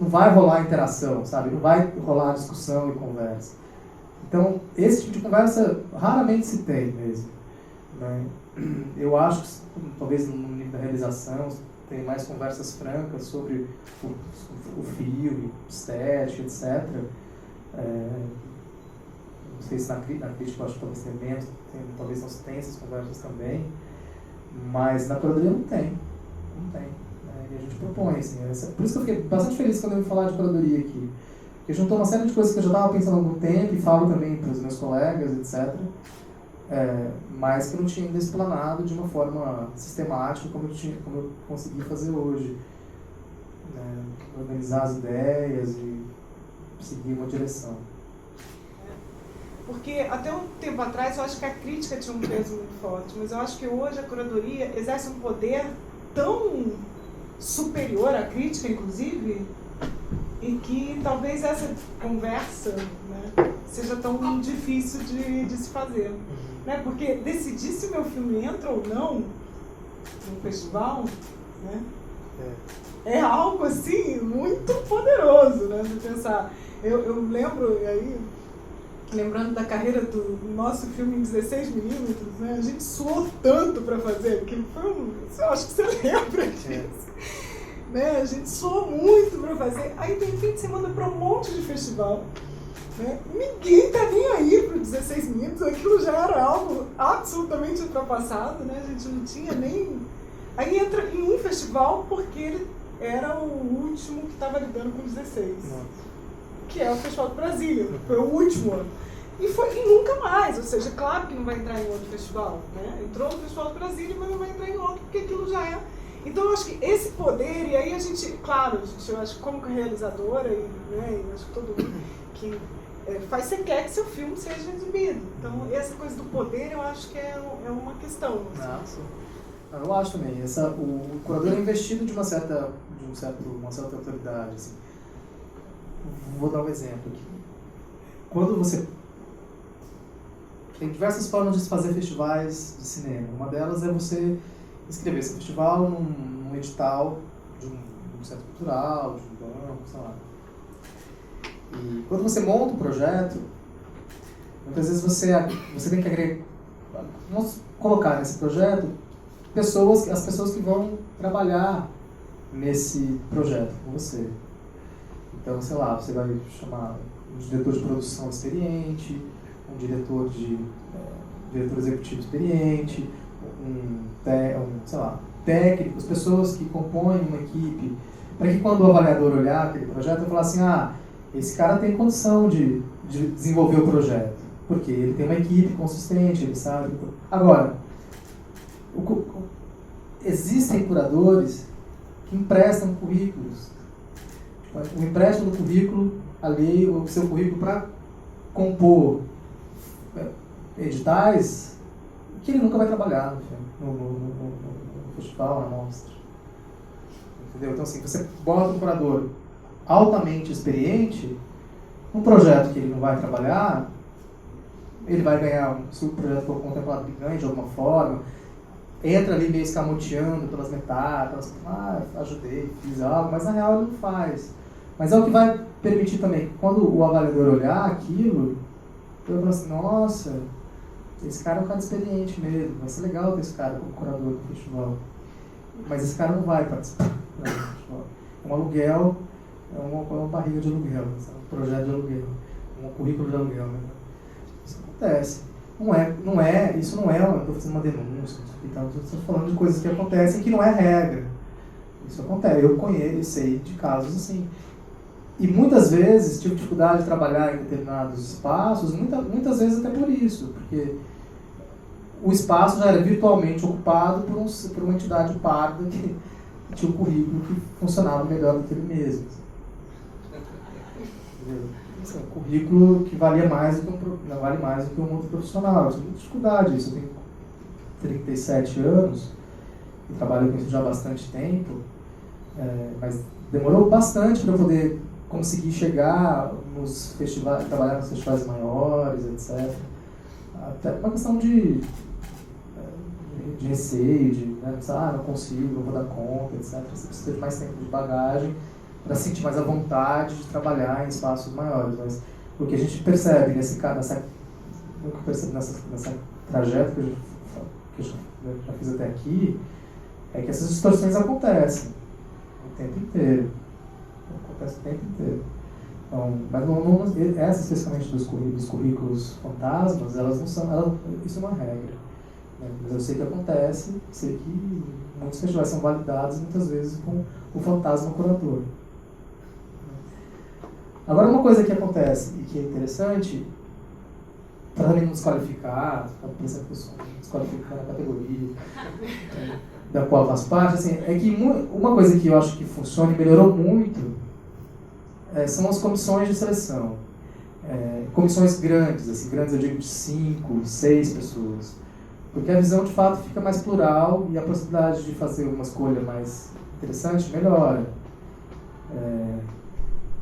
não vai rolar interação, sabe? Não vai rolar discussão e conversa. Então, esse tipo de conversa raramente se tem mesmo. Né? Eu acho que, talvez no nível da realização, tem mais conversas francas sobre o filme, estética, etc. Não sei se na crítica eu acho que talvez tenha menos, talvez não se tenha essas conversas também, mas na curadoria não tem. E a gente propõe, assim. Por isso que eu fiquei bastante feliz quando eu ouvi falar de curadoria aqui. Porque juntou uma série de coisas que eu já estava pensando há algum tempo e falo também para os meus colegas, etc. Mas que eu não tinha ainda explanado de uma forma sistemática como eu consegui fazer hoje. Organizar as ideias e seguir uma direção. Porque até um tempo atrás eu acho que a crítica tinha um peso muito forte, mas eu acho que hoje a curadoria exerce um poder tão superior à crítica, inclusive, e que talvez essa conversa, né, seja tão difícil de se fazer. Né? Porque decidir se o meu filme entra ou não no festival, né, é algo assim muito poderoso, né, de pensar. Eu lembro, aí, lembrando da carreira do nosso filme em 16mm, né, a gente suou tanto para fazer, que foi eu acho que você lembra disso. Né, a gente suou muito para fazer, aí de repente você manda para um monte de festival. Né? Ninguém tá nem aí pro 16mm, aquilo já era algo absolutamente ultrapassado, né? A gente não tinha nem... Aí entra em um festival porque ele era o último que estava lidando com 16, que é o Festival de Brasília, foi o último ano. E nunca mais, ou seja, claro que não vai entrar em outro festival, né? Entrou no Festival de Brasília, mas não vai entrar em outro, porque aquilo já é... Então eu acho que esse poder, e aí a gente, claro, eu acho que como realizadora, né, eu acho que todo mundo que você quer que seu filme seja exibido. Então essa coisa do poder eu acho que é uma questão. Assim. Eu acho também. O curador é investido de uma certa autoridade. Assim. Vou dar um exemplo aqui. Quando você... Tem diversas formas de se fazer festivais de cinema. Uma delas é você inscrever seu festival num edital de um centro cultural, de um banco, sei lá. E quando você monta um projeto, muitas vezes você tem que agregar, vamos colocar nesse projeto as pessoas que vão trabalhar nesse projeto com você. Então, sei lá, você vai chamar um diretor de produção experiente, um diretor executivo experiente, sei lá, técnicos, pessoas que compõem uma equipe, para que quando o avaliador olhar aquele projeto, ele falar assim, esse cara tem condição de desenvolver o projeto, porque ele tem uma equipe consistente, ele sabe. Agora, existem curadores que emprestam currículos. O empréstimo do currículo, o seu currículo para compor editais que ele nunca vai trabalhar no festival, na mostra. Entendeu? Então, assim, você bota um curador altamente experiente, um projeto que ele não vai trabalhar, ele vai ganhar, se o projeto for contemplado, ele ganha de alguma forma, entra ali meio escamoteando pelas metáforas, ajudei, fiz algo, mas na real ele não faz. Mas é o que vai permitir também que quando o avaliador olhar aquilo, ele vai falar assim, nossa, esse cara é um cara experiente mesmo, vai ser legal ter esse cara como curador do festival. Mas esse cara não vai participar do festival. Um aluguel é uma barriga de aluguel, um projeto de aluguel, um currículo de aluguel. Né? Isso acontece. Isso não é, eu estou fazendo uma denúncia, estou falando de coisas que acontecem que não é regra. Isso acontece, eu sei de casos assim. E muitas vezes tive dificuldade de trabalhar em determinados espaços, muitas vezes até por isso, porque o espaço já era virtualmente ocupado por uma entidade parda que tinha um currículo que funcionava melhor do que ele mesmo. Assim, um currículo que valia mais do que um outro profissional. Eu tive muita dificuldade disso. Eu tenho 37 anos e trabalho com isso já há bastante tempo, mas demorou bastante para eu poder conseguir chegar nos festivais, trabalhar nos festivais maiores, etc. Até uma questão de receio, não consigo, não vou dar conta, etc. Você precisa de mais tempo de bagagem para sentir mais a vontade de trabalhar em espaços maiores. Mas o que a gente percebe nessa trajeto que eu já fiz até aqui é que essas distorções acontecem o tempo inteiro. Acontece o tempo inteiro. Então, mas essa especificamente dos currículos fantasmas, elas não são, isso é uma regra. Né? Mas eu sei que acontece, sei que muitos festivais são validados muitas vezes com o fantasma curador. Agora, uma coisa que acontece e que é interessante, para também não desqualificar, desqualificar a categoria da qual faz parte, assim, é que uma coisa que eu acho que funciona e melhorou muito são as comissões de seleção. comissões grandes, assim, grandes eu digo de 5, 6 pessoas, porque a visão de fato fica mais plural e a possibilidade de fazer uma escolha mais interessante melhora.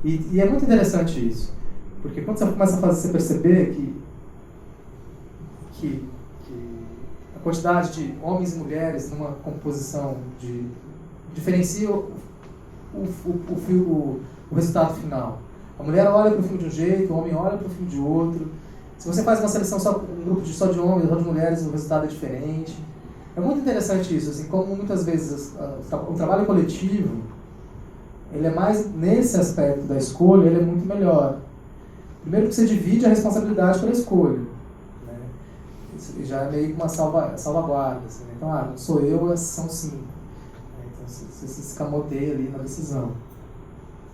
E é muito interessante isso, porque quando você começa a fazer, você perceber que a quantidade de homens e mulheres numa composição diferencia o resultado final. A mulher olha para o filme de um jeito, o homem olha para o filme de outro. Se você faz uma seleção só um grupo só de homens, só de mulheres, o resultado é diferente. É muito interessante isso, assim, como muitas vezes o trabalho coletivo, ele é mais nesse aspecto da escolha, ele é muito melhor. Primeiro que você divide a responsabilidade pela escolha, né? Isso já é meio que uma salvaguarda, assim, né? Então, não sou eu, são 5. Então você se escamoteia ali na decisão.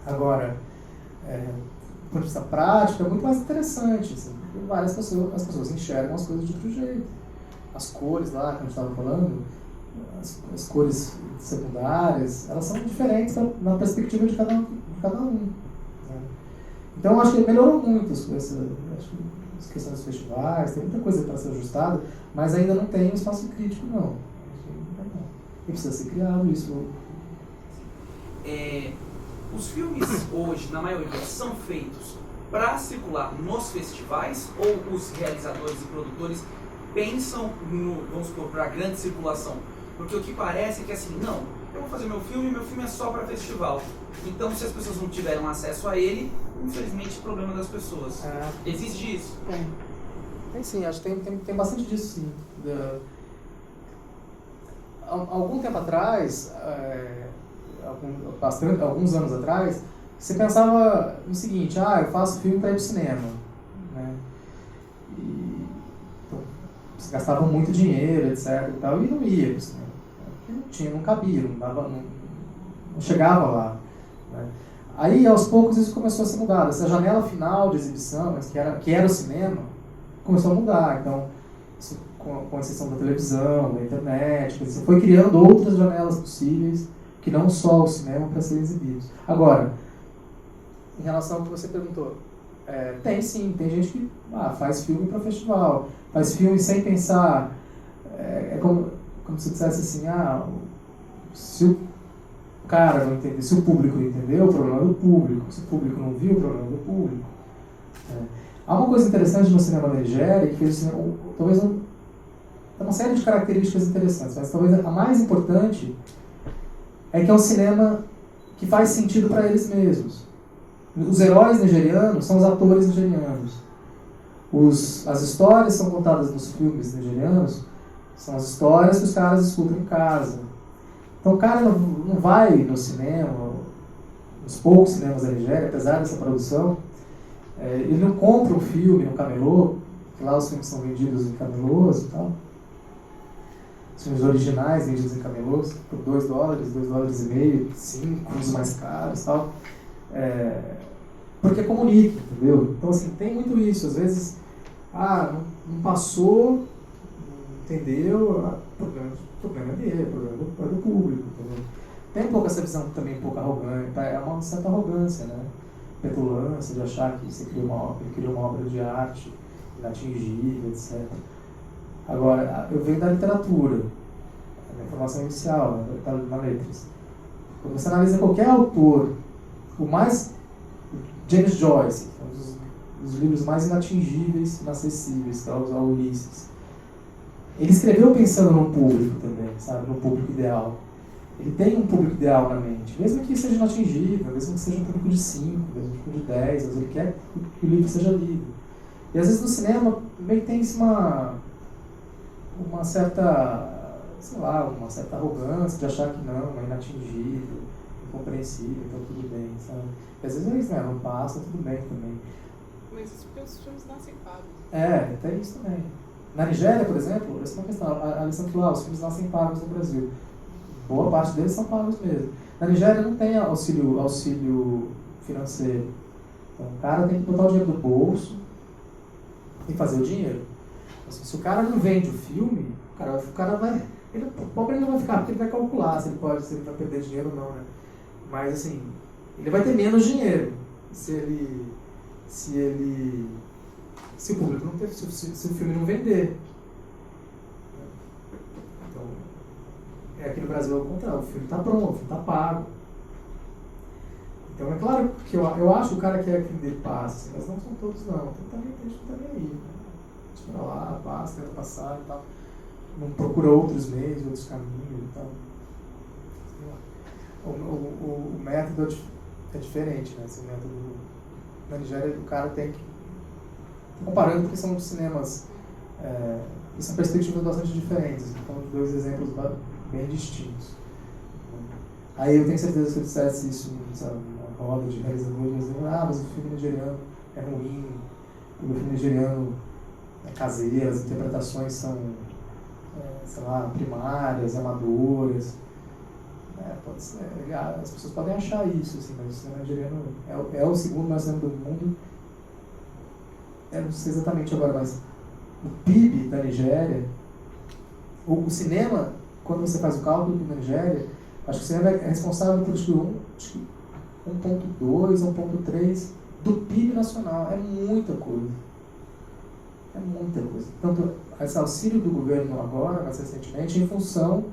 Agora, do ponto de vista prático, é muito mais interessante, assim, porque as pessoas enxergam as coisas de outro jeito. As cores lá, que a gente estava falando, as cores secundárias, elas são diferentes na perspectiva de cada um. Né? Então, acho que melhorou muito as questões dos festivais, tem muita coisa para ser ajustada, mas ainda não tem um espaço crítico, não. E precisa ser criado isso. Os filmes hoje, na maioria, são feitos para circular nos festivais ou os realizadores e produtores pensam vamos supor, para a grande circulação? Porque o que parece é que assim, não, eu vou fazer meu filme é só para festival. Então, se as pessoas não tiveram acesso a ele, infelizmente, problema das pessoas. Existe isso? Tem sim, acho que tem bastante disso sim. Algum tempo atrás, alguns anos atrás, você pensava no seguinte, eu faço filme para ir pro cinema, né? Então, você gastava muito dinheiro, etc. e tal, e não ia pro cinema. Não cabia, não chegava lá, né? Aí, aos poucos, isso começou a ser mudado. Essa janela final de exibição, que era o cinema, começou a mudar. Então, isso, com exceção da televisão, da internet, você foi criando outras janelas possíveis, que não só o cinema para serem exibidos. Agora, em relação ao que você perguntou, tem sim, tem gente que faz filme para festival, faz filme sem pensar, como se dissesse assim, se o cara não entender, se o público não entendeu, o problema é do público, se o público não viu, o problema é do público. Há uma coisa interessante no cinema da Nigéria, que fez talvez uma série de características interessantes, mas talvez a mais importante é que é um cinema que faz sentido para eles mesmos. Os heróis nigerianos são os atores nigerianos. As histórias são contadas nos filmes nigerianos, são as histórias que os caras escutam em casa. Então o cara não vai no cinema, nos poucos cinemas da Nigéria, apesar dessa produção, ele não compra um filme no camelô, que lá os filmes são vendidos em camelôs e tal. Os filmes originais vendidos em camelôs por $2, $2,50, 5, os mais caros e tal. Porque comunica, entendeu? Então, assim, tem muito isso. Às vezes, não passou, não entendeu, o problema é dele, o problema é do público, entendeu? Tem um pouco essa visão também, um pouco arrogante, é uma certa arrogância, né? Petulância de achar que você criou uma obra de arte inatingível, etc. Agora, eu venho da literatura, da formação inicial, na letras. Quando você analisa qualquer autor, James Joyce, um dos livros mais inatingíveis, inacessíveis, que é o Ulisses. Ele escreveu pensando num público também, sabe? Num público ideal. Ele tem um público ideal na mente, mesmo que seja inatingível, mesmo que seja um público de 5, mesmo que um público de 10, mas ele quer que o livro seja lido. E às vezes no cinema meio que tem uma certa, uma certa arrogância de achar que não, é inatingível, incompreensível, então tudo bem, sabe? E às vezes é isso, né? Não passa, tudo bem também. Mas isso porque os filmes nascem pagos. Tem isso também. Na Nigéria, por exemplo, essa é uma questão. A Alessandra falou, os filmes nascem pagos no Brasil. Boa parte deles são pagos mesmo. Na Nigéria não tem auxílio financeiro. Então o cara tem que botar o dinheiro do bolso e fazer o dinheiro. Assim, se o cara não vende o filme, o cara vai... O pobre não vai ficar, porque ele vai calcular se ele vai perder dinheiro ou não, né? Mas assim, ele vai ter menos dinheiro se ele se o público não teve, se o filme não vender. Então, aqui no Brasil é o contrário, o filme está pronto, o filme está pago. Então é claro que eu acho que o cara quer que ele passe, mas não são todos não. Então também a gente não está nem aí. Né? Espera lá, passa, tenta passar e tal. Não procura outros meios, outros caminhos e tal. O método é diferente, né? Esse método na Nigéria o cara tem que... Comparando porque são cinemas e são perspectivas bastante diferentes. Então, dois exemplos bem distintos. Aí eu tenho certeza que se eu dissesse isso numa roda de realizadores, mas o filme nigeriano é ruim, o filme nigeriano é caseiro, as interpretações são, sei lá, primárias, amadoras. Pode ser, as pessoas podem achar isso, assim, mas o cinema nigeriano é o segundo maior cinema do mundo. Eu não sei exatamente agora, mas o PIB da Nigéria, o cinema, quando você faz o cálculo do PIB da Nigéria, acho que o cinema é responsável por 1,2, 1,3 do PIB nacional. É muita coisa. É muita coisa. Tanto esse auxílio do governo agora, mais recentemente, em função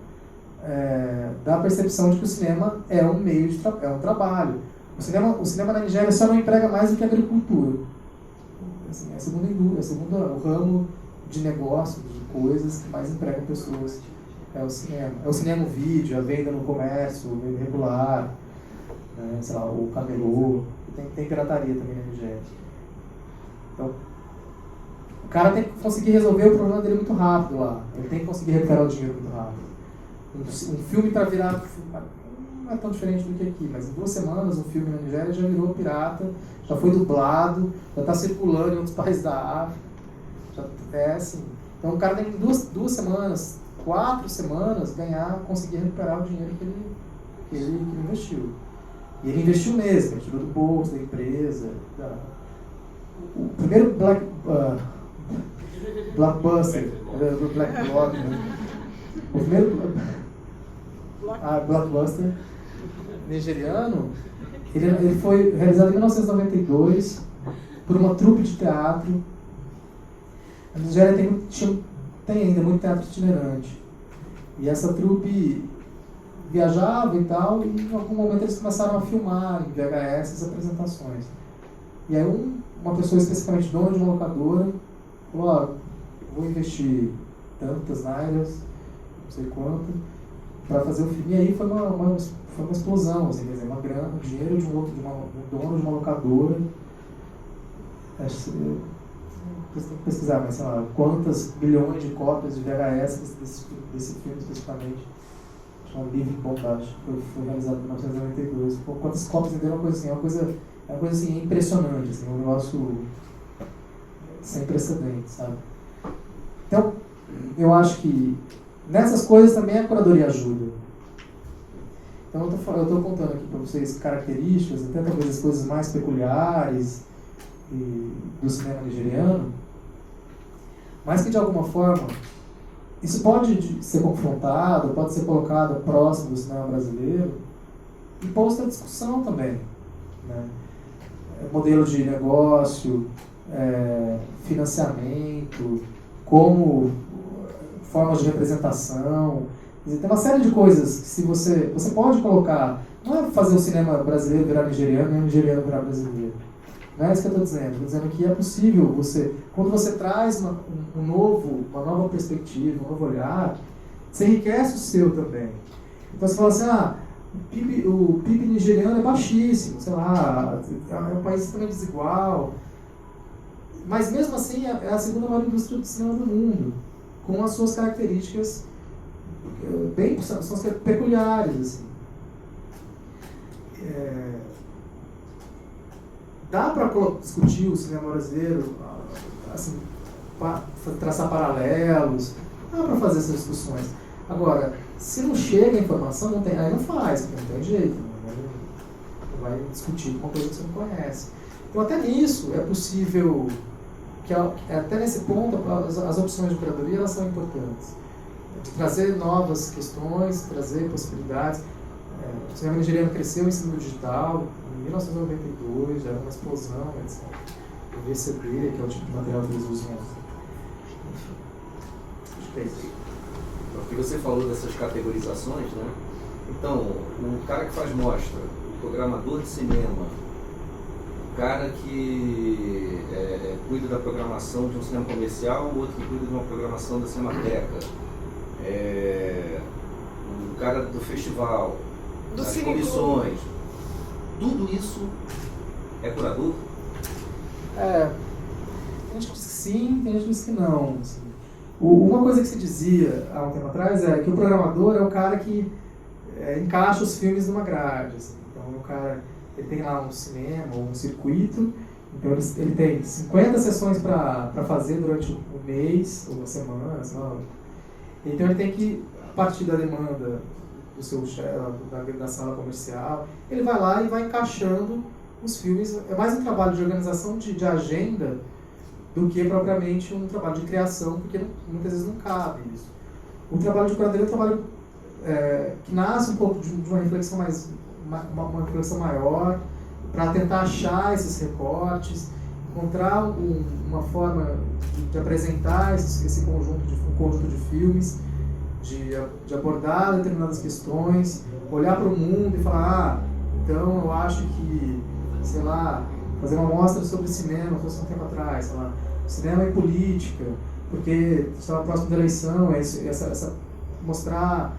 da percepção de que o cinema é um meio de é um trabalho. O cinema na Nigéria só não emprega mais do que a agricultura. Assim, é o segundo ramo de negócio, de coisas que mais empregam pessoas. É o cinema. É o cinema, o vídeo, a venda no comércio, o venda regular, né, sei lá, o camelô. Tem pirataria também na Nigéria. Então, o cara tem que conseguir resolver o problema dele muito rápido lá. Ele tem que conseguir recuperar o dinheiro muito rápido. Um filme para virar... Não é tão diferente do que aqui, mas em 2 semanas um filme na Nigéria já virou pirata, já foi dublado, já está circulando em outros países da África. É assim. Então o cara tem em 2 semanas, 4 semanas, conseguir recuperar o dinheiro que ele investiu. E ele investiu mesmo, ele tirou do bolso, da empresa. O primeiro blockbuster, do Black Block, né? O primeiro blockbuster nigeriano, ele foi realizado em 1992 por uma trupe de teatro. A Nigéria tem ainda muito teatro itinerante. E essa trupe viajava e tal, e em algum momento eles começaram a filmar em VHS as apresentações. E aí uma pessoa especificamente dona de uma locadora falou, vou investir tantas nairas, não sei quanto, para fazer o filme. E aí foi uma explosão, assim, quer dizer, uma grana, o dinheiro de um dono de uma locadora. Você tem que pesquisar, mas sei lá, quantas bilhões de cópias de VHS desse filme especificamente. Chama Living Bondage, foi realizado em 1992. Quantas cópias venderam, uma coisa assim, impressionante, assim, um negócio sem precedentes, sabe? Então, eu acho que nessas coisas também a curadoria ajuda. Então eu estou contando aqui para vocês características, até talvez as coisas mais peculiares do cinema nigeriano, mas que de alguma forma isso pode ser confrontado, pode ser colocado próximo do cinema brasileiro e posto à discussão também, né? Modelo de negócio, financiamento, como formas de representação. Tem uma série de coisas que se você pode colocar, não é fazer o cinema brasileiro virar nigeriano e o nigeriano virar brasileiro. Não é isso que eu estou dizendo. Estou dizendo que é possível quando você traz uma nova perspectiva, um novo olhar, você enriquece o seu também. Então você fala assim, o PIB nigeriano é baixíssimo, sei lá, é um país extremamente desigual, mas mesmo assim é a segunda maior indústria do cinema do mundo, com as suas características são as peculiares, assim. Dá para discutir o cinema brasileiro, assim, traçar paralelos, dá para fazer essas discussões. Agora, se não chega a informação, aí não faz, porque não tem jeito, não vai discutir uma coisa que você não conhece. Então até nisso é possível, até nesse ponto, as opções de curadoria elas são importantes. De trazer novas questões, trazer possibilidades. O cinema nigeriano cresceu em cima do digital, em 1992, já era uma explosão, etc. o VCD, que é o tipo de material que eles usam. Acho que é isso. Porque você falou dessas categorizações, né? Então, o cara que faz mostra, o programador de cinema, o cara que cuida da programação de um cinema comercial, o outro que cuida de uma programação da Cinemateca, o cara do festival, das comissões, tudo isso é curador? Tem gente que diz que sim, tem gente que diz que não. Assim. Uma coisa que se dizia há um tempo atrás é que o programador é o cara que encaixa os filmes numa grade. Assim. Então, o cara ele tem lá um cinema ou um circuito, então ele tem 50 sessões para fazer durante um mês ou uma semana, sei lá. Então ele tem que, a partir da demanda do seu da sala comercial, ele vai lá e vai encaixando os filmes. É mais um trabalho de organização de agenda do que propriamente um trabalho de criação, porque muitas vezes não cabe isso. O trabalho de curadoria é um trabalho que nasce um pouco de uma reflexão uma reflexão maior, para tentar achar esses recortes, encontrar uma forma de apresentar esse conjunto de filmes, de abordar determinadas questões, olhar para o mundo e falar, então eu acho que, sei lá, fazer uma mostra sobre cinema, fosse um tempo atrás, sei lá, cinema e política, porque estava próximo da eleição, mostrar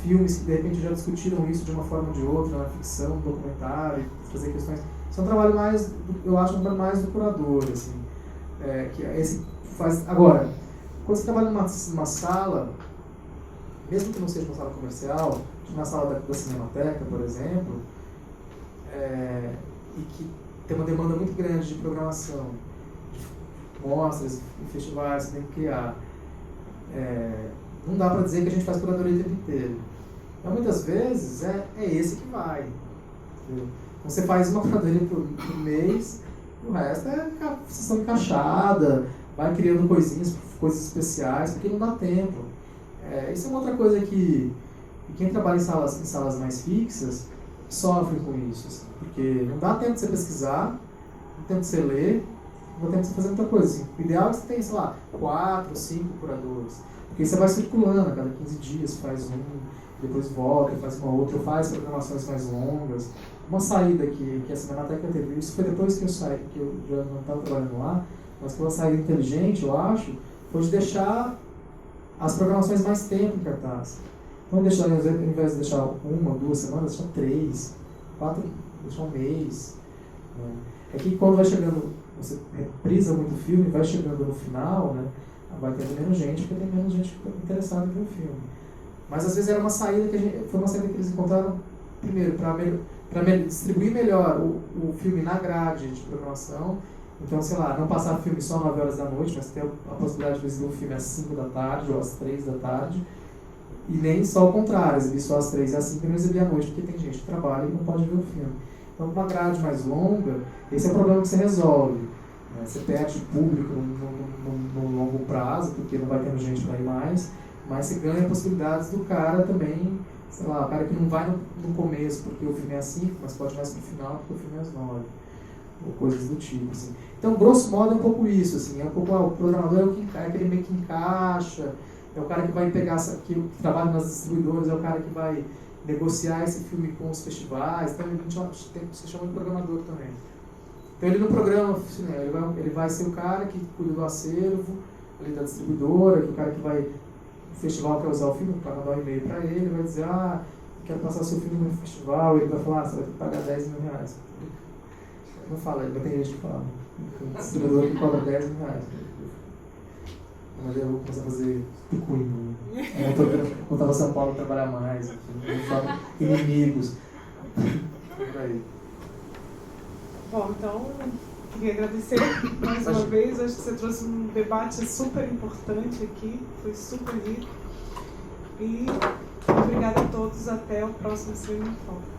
filmes que de repente já discutiram isso de uma forma ou de outra, na ficção, no documentário, fazer questões. Isso é um trabalho mais, eu acho, um trabalho mais do curador, assim, que esse faz. Agora, quando você trabalha numa sala, mesmo que não seja uma sala comercial, na sala da Cinemateca, por exemplo, e que tem uma demanda muito grande de programação, de mostras, em festivais, você tem que criar. Não dá para dizer que a gente faz curadoria o tempo inteiro. Então, muitas vezes, é esse que vai. Entendeu? Então, você faz uma curadoria por mês, o resto é sessão encaixada, vai criando coisinhas, coisas especiais, porque não dá tempo. Isso é uma outra coisa que quem trabalha em salas mais fixas sofre com isso. Assim, porque não dá tempo de você pesquisar, não dá tempo de você ler, não dá tempo de você fazer muita coisa. Assim. O ideal é que você tenha, sei lá, 4, 5 curadores. Porque você vai circulando, a cada 15 dias faz depois volta, faz uma outra, faz programações mais longas. Uma saída que a Cinemateca teve, isso foi depois que eu saí, porque eu já não estava trabalhando lá, mas foi uma saída inteligente, eu acho, foi de deixar as programações mais tempo em cartaz. Então, ao invés de deixar 1, 2 semanas, deixar 3, 4, deixar um mês. Né? É que quando vai chegando, você reprisa muito o filme, vai chegando no final, né? Vai tendo menos gente, porque tem menos gente interessada em ver o filme. Mas às vezes era uma saída foi uma saída que eles encontraram, primeiro, para distribuir melhor o filme na grade de programação. Então, sei lá, não passar filme só 9 horas da noite, mas ter a possibilidade de exibir um filme às 5 da tarde ou às 3 da tarde. E nem só o contrário, exibir só às 3 e às 5 e não exibir à noite, porque tem gente que trabalha e não pode ver o filme. Então, com uma grade mais longa, esse é o problema que você resolve. Você perde público no longo prazo, porque não vai tendo gente para ir mais, mas você ganha possibilidades do cara também, sei lá, o cara que não vai no começo porque o filme é às 5, mas pode mais no final porque o filme é às 9, ou coisas do tipo, assim. Então, grosso modo, é um pouco isso, assim, é um pouco, o programador é aquele meio que encaixa, é o cara que vai pegar, que trabalha nas distribuidoras, é o cara que vai negociar esse filme com os festivais, então a gente se chama de programador também. Então ele no programa, ele vai ser o cara que cuida do acervo, ali da distribuidora, que é o cara que vai, o festival quer usar o filme, para mandar um e-mail para ele, vai dizer, quero passar seu filme no festival, ele vai falar, você vai ter que pagar 10 mil reais. Não fala, ele vai ter gente que fala, o distribuidor que cobra 10 mil reais. Mas eu vou começar a fazer picuinho. Eu tô querendo voltar para São Paulo trabalhar mais, não falo inimigos. Por aí. Bom, então, queria agradecer mais uma vez. Acho que você trouxe um debate super importante aqui, foi super rico. E obrigada a todos, até o próximo Cinema em Foco.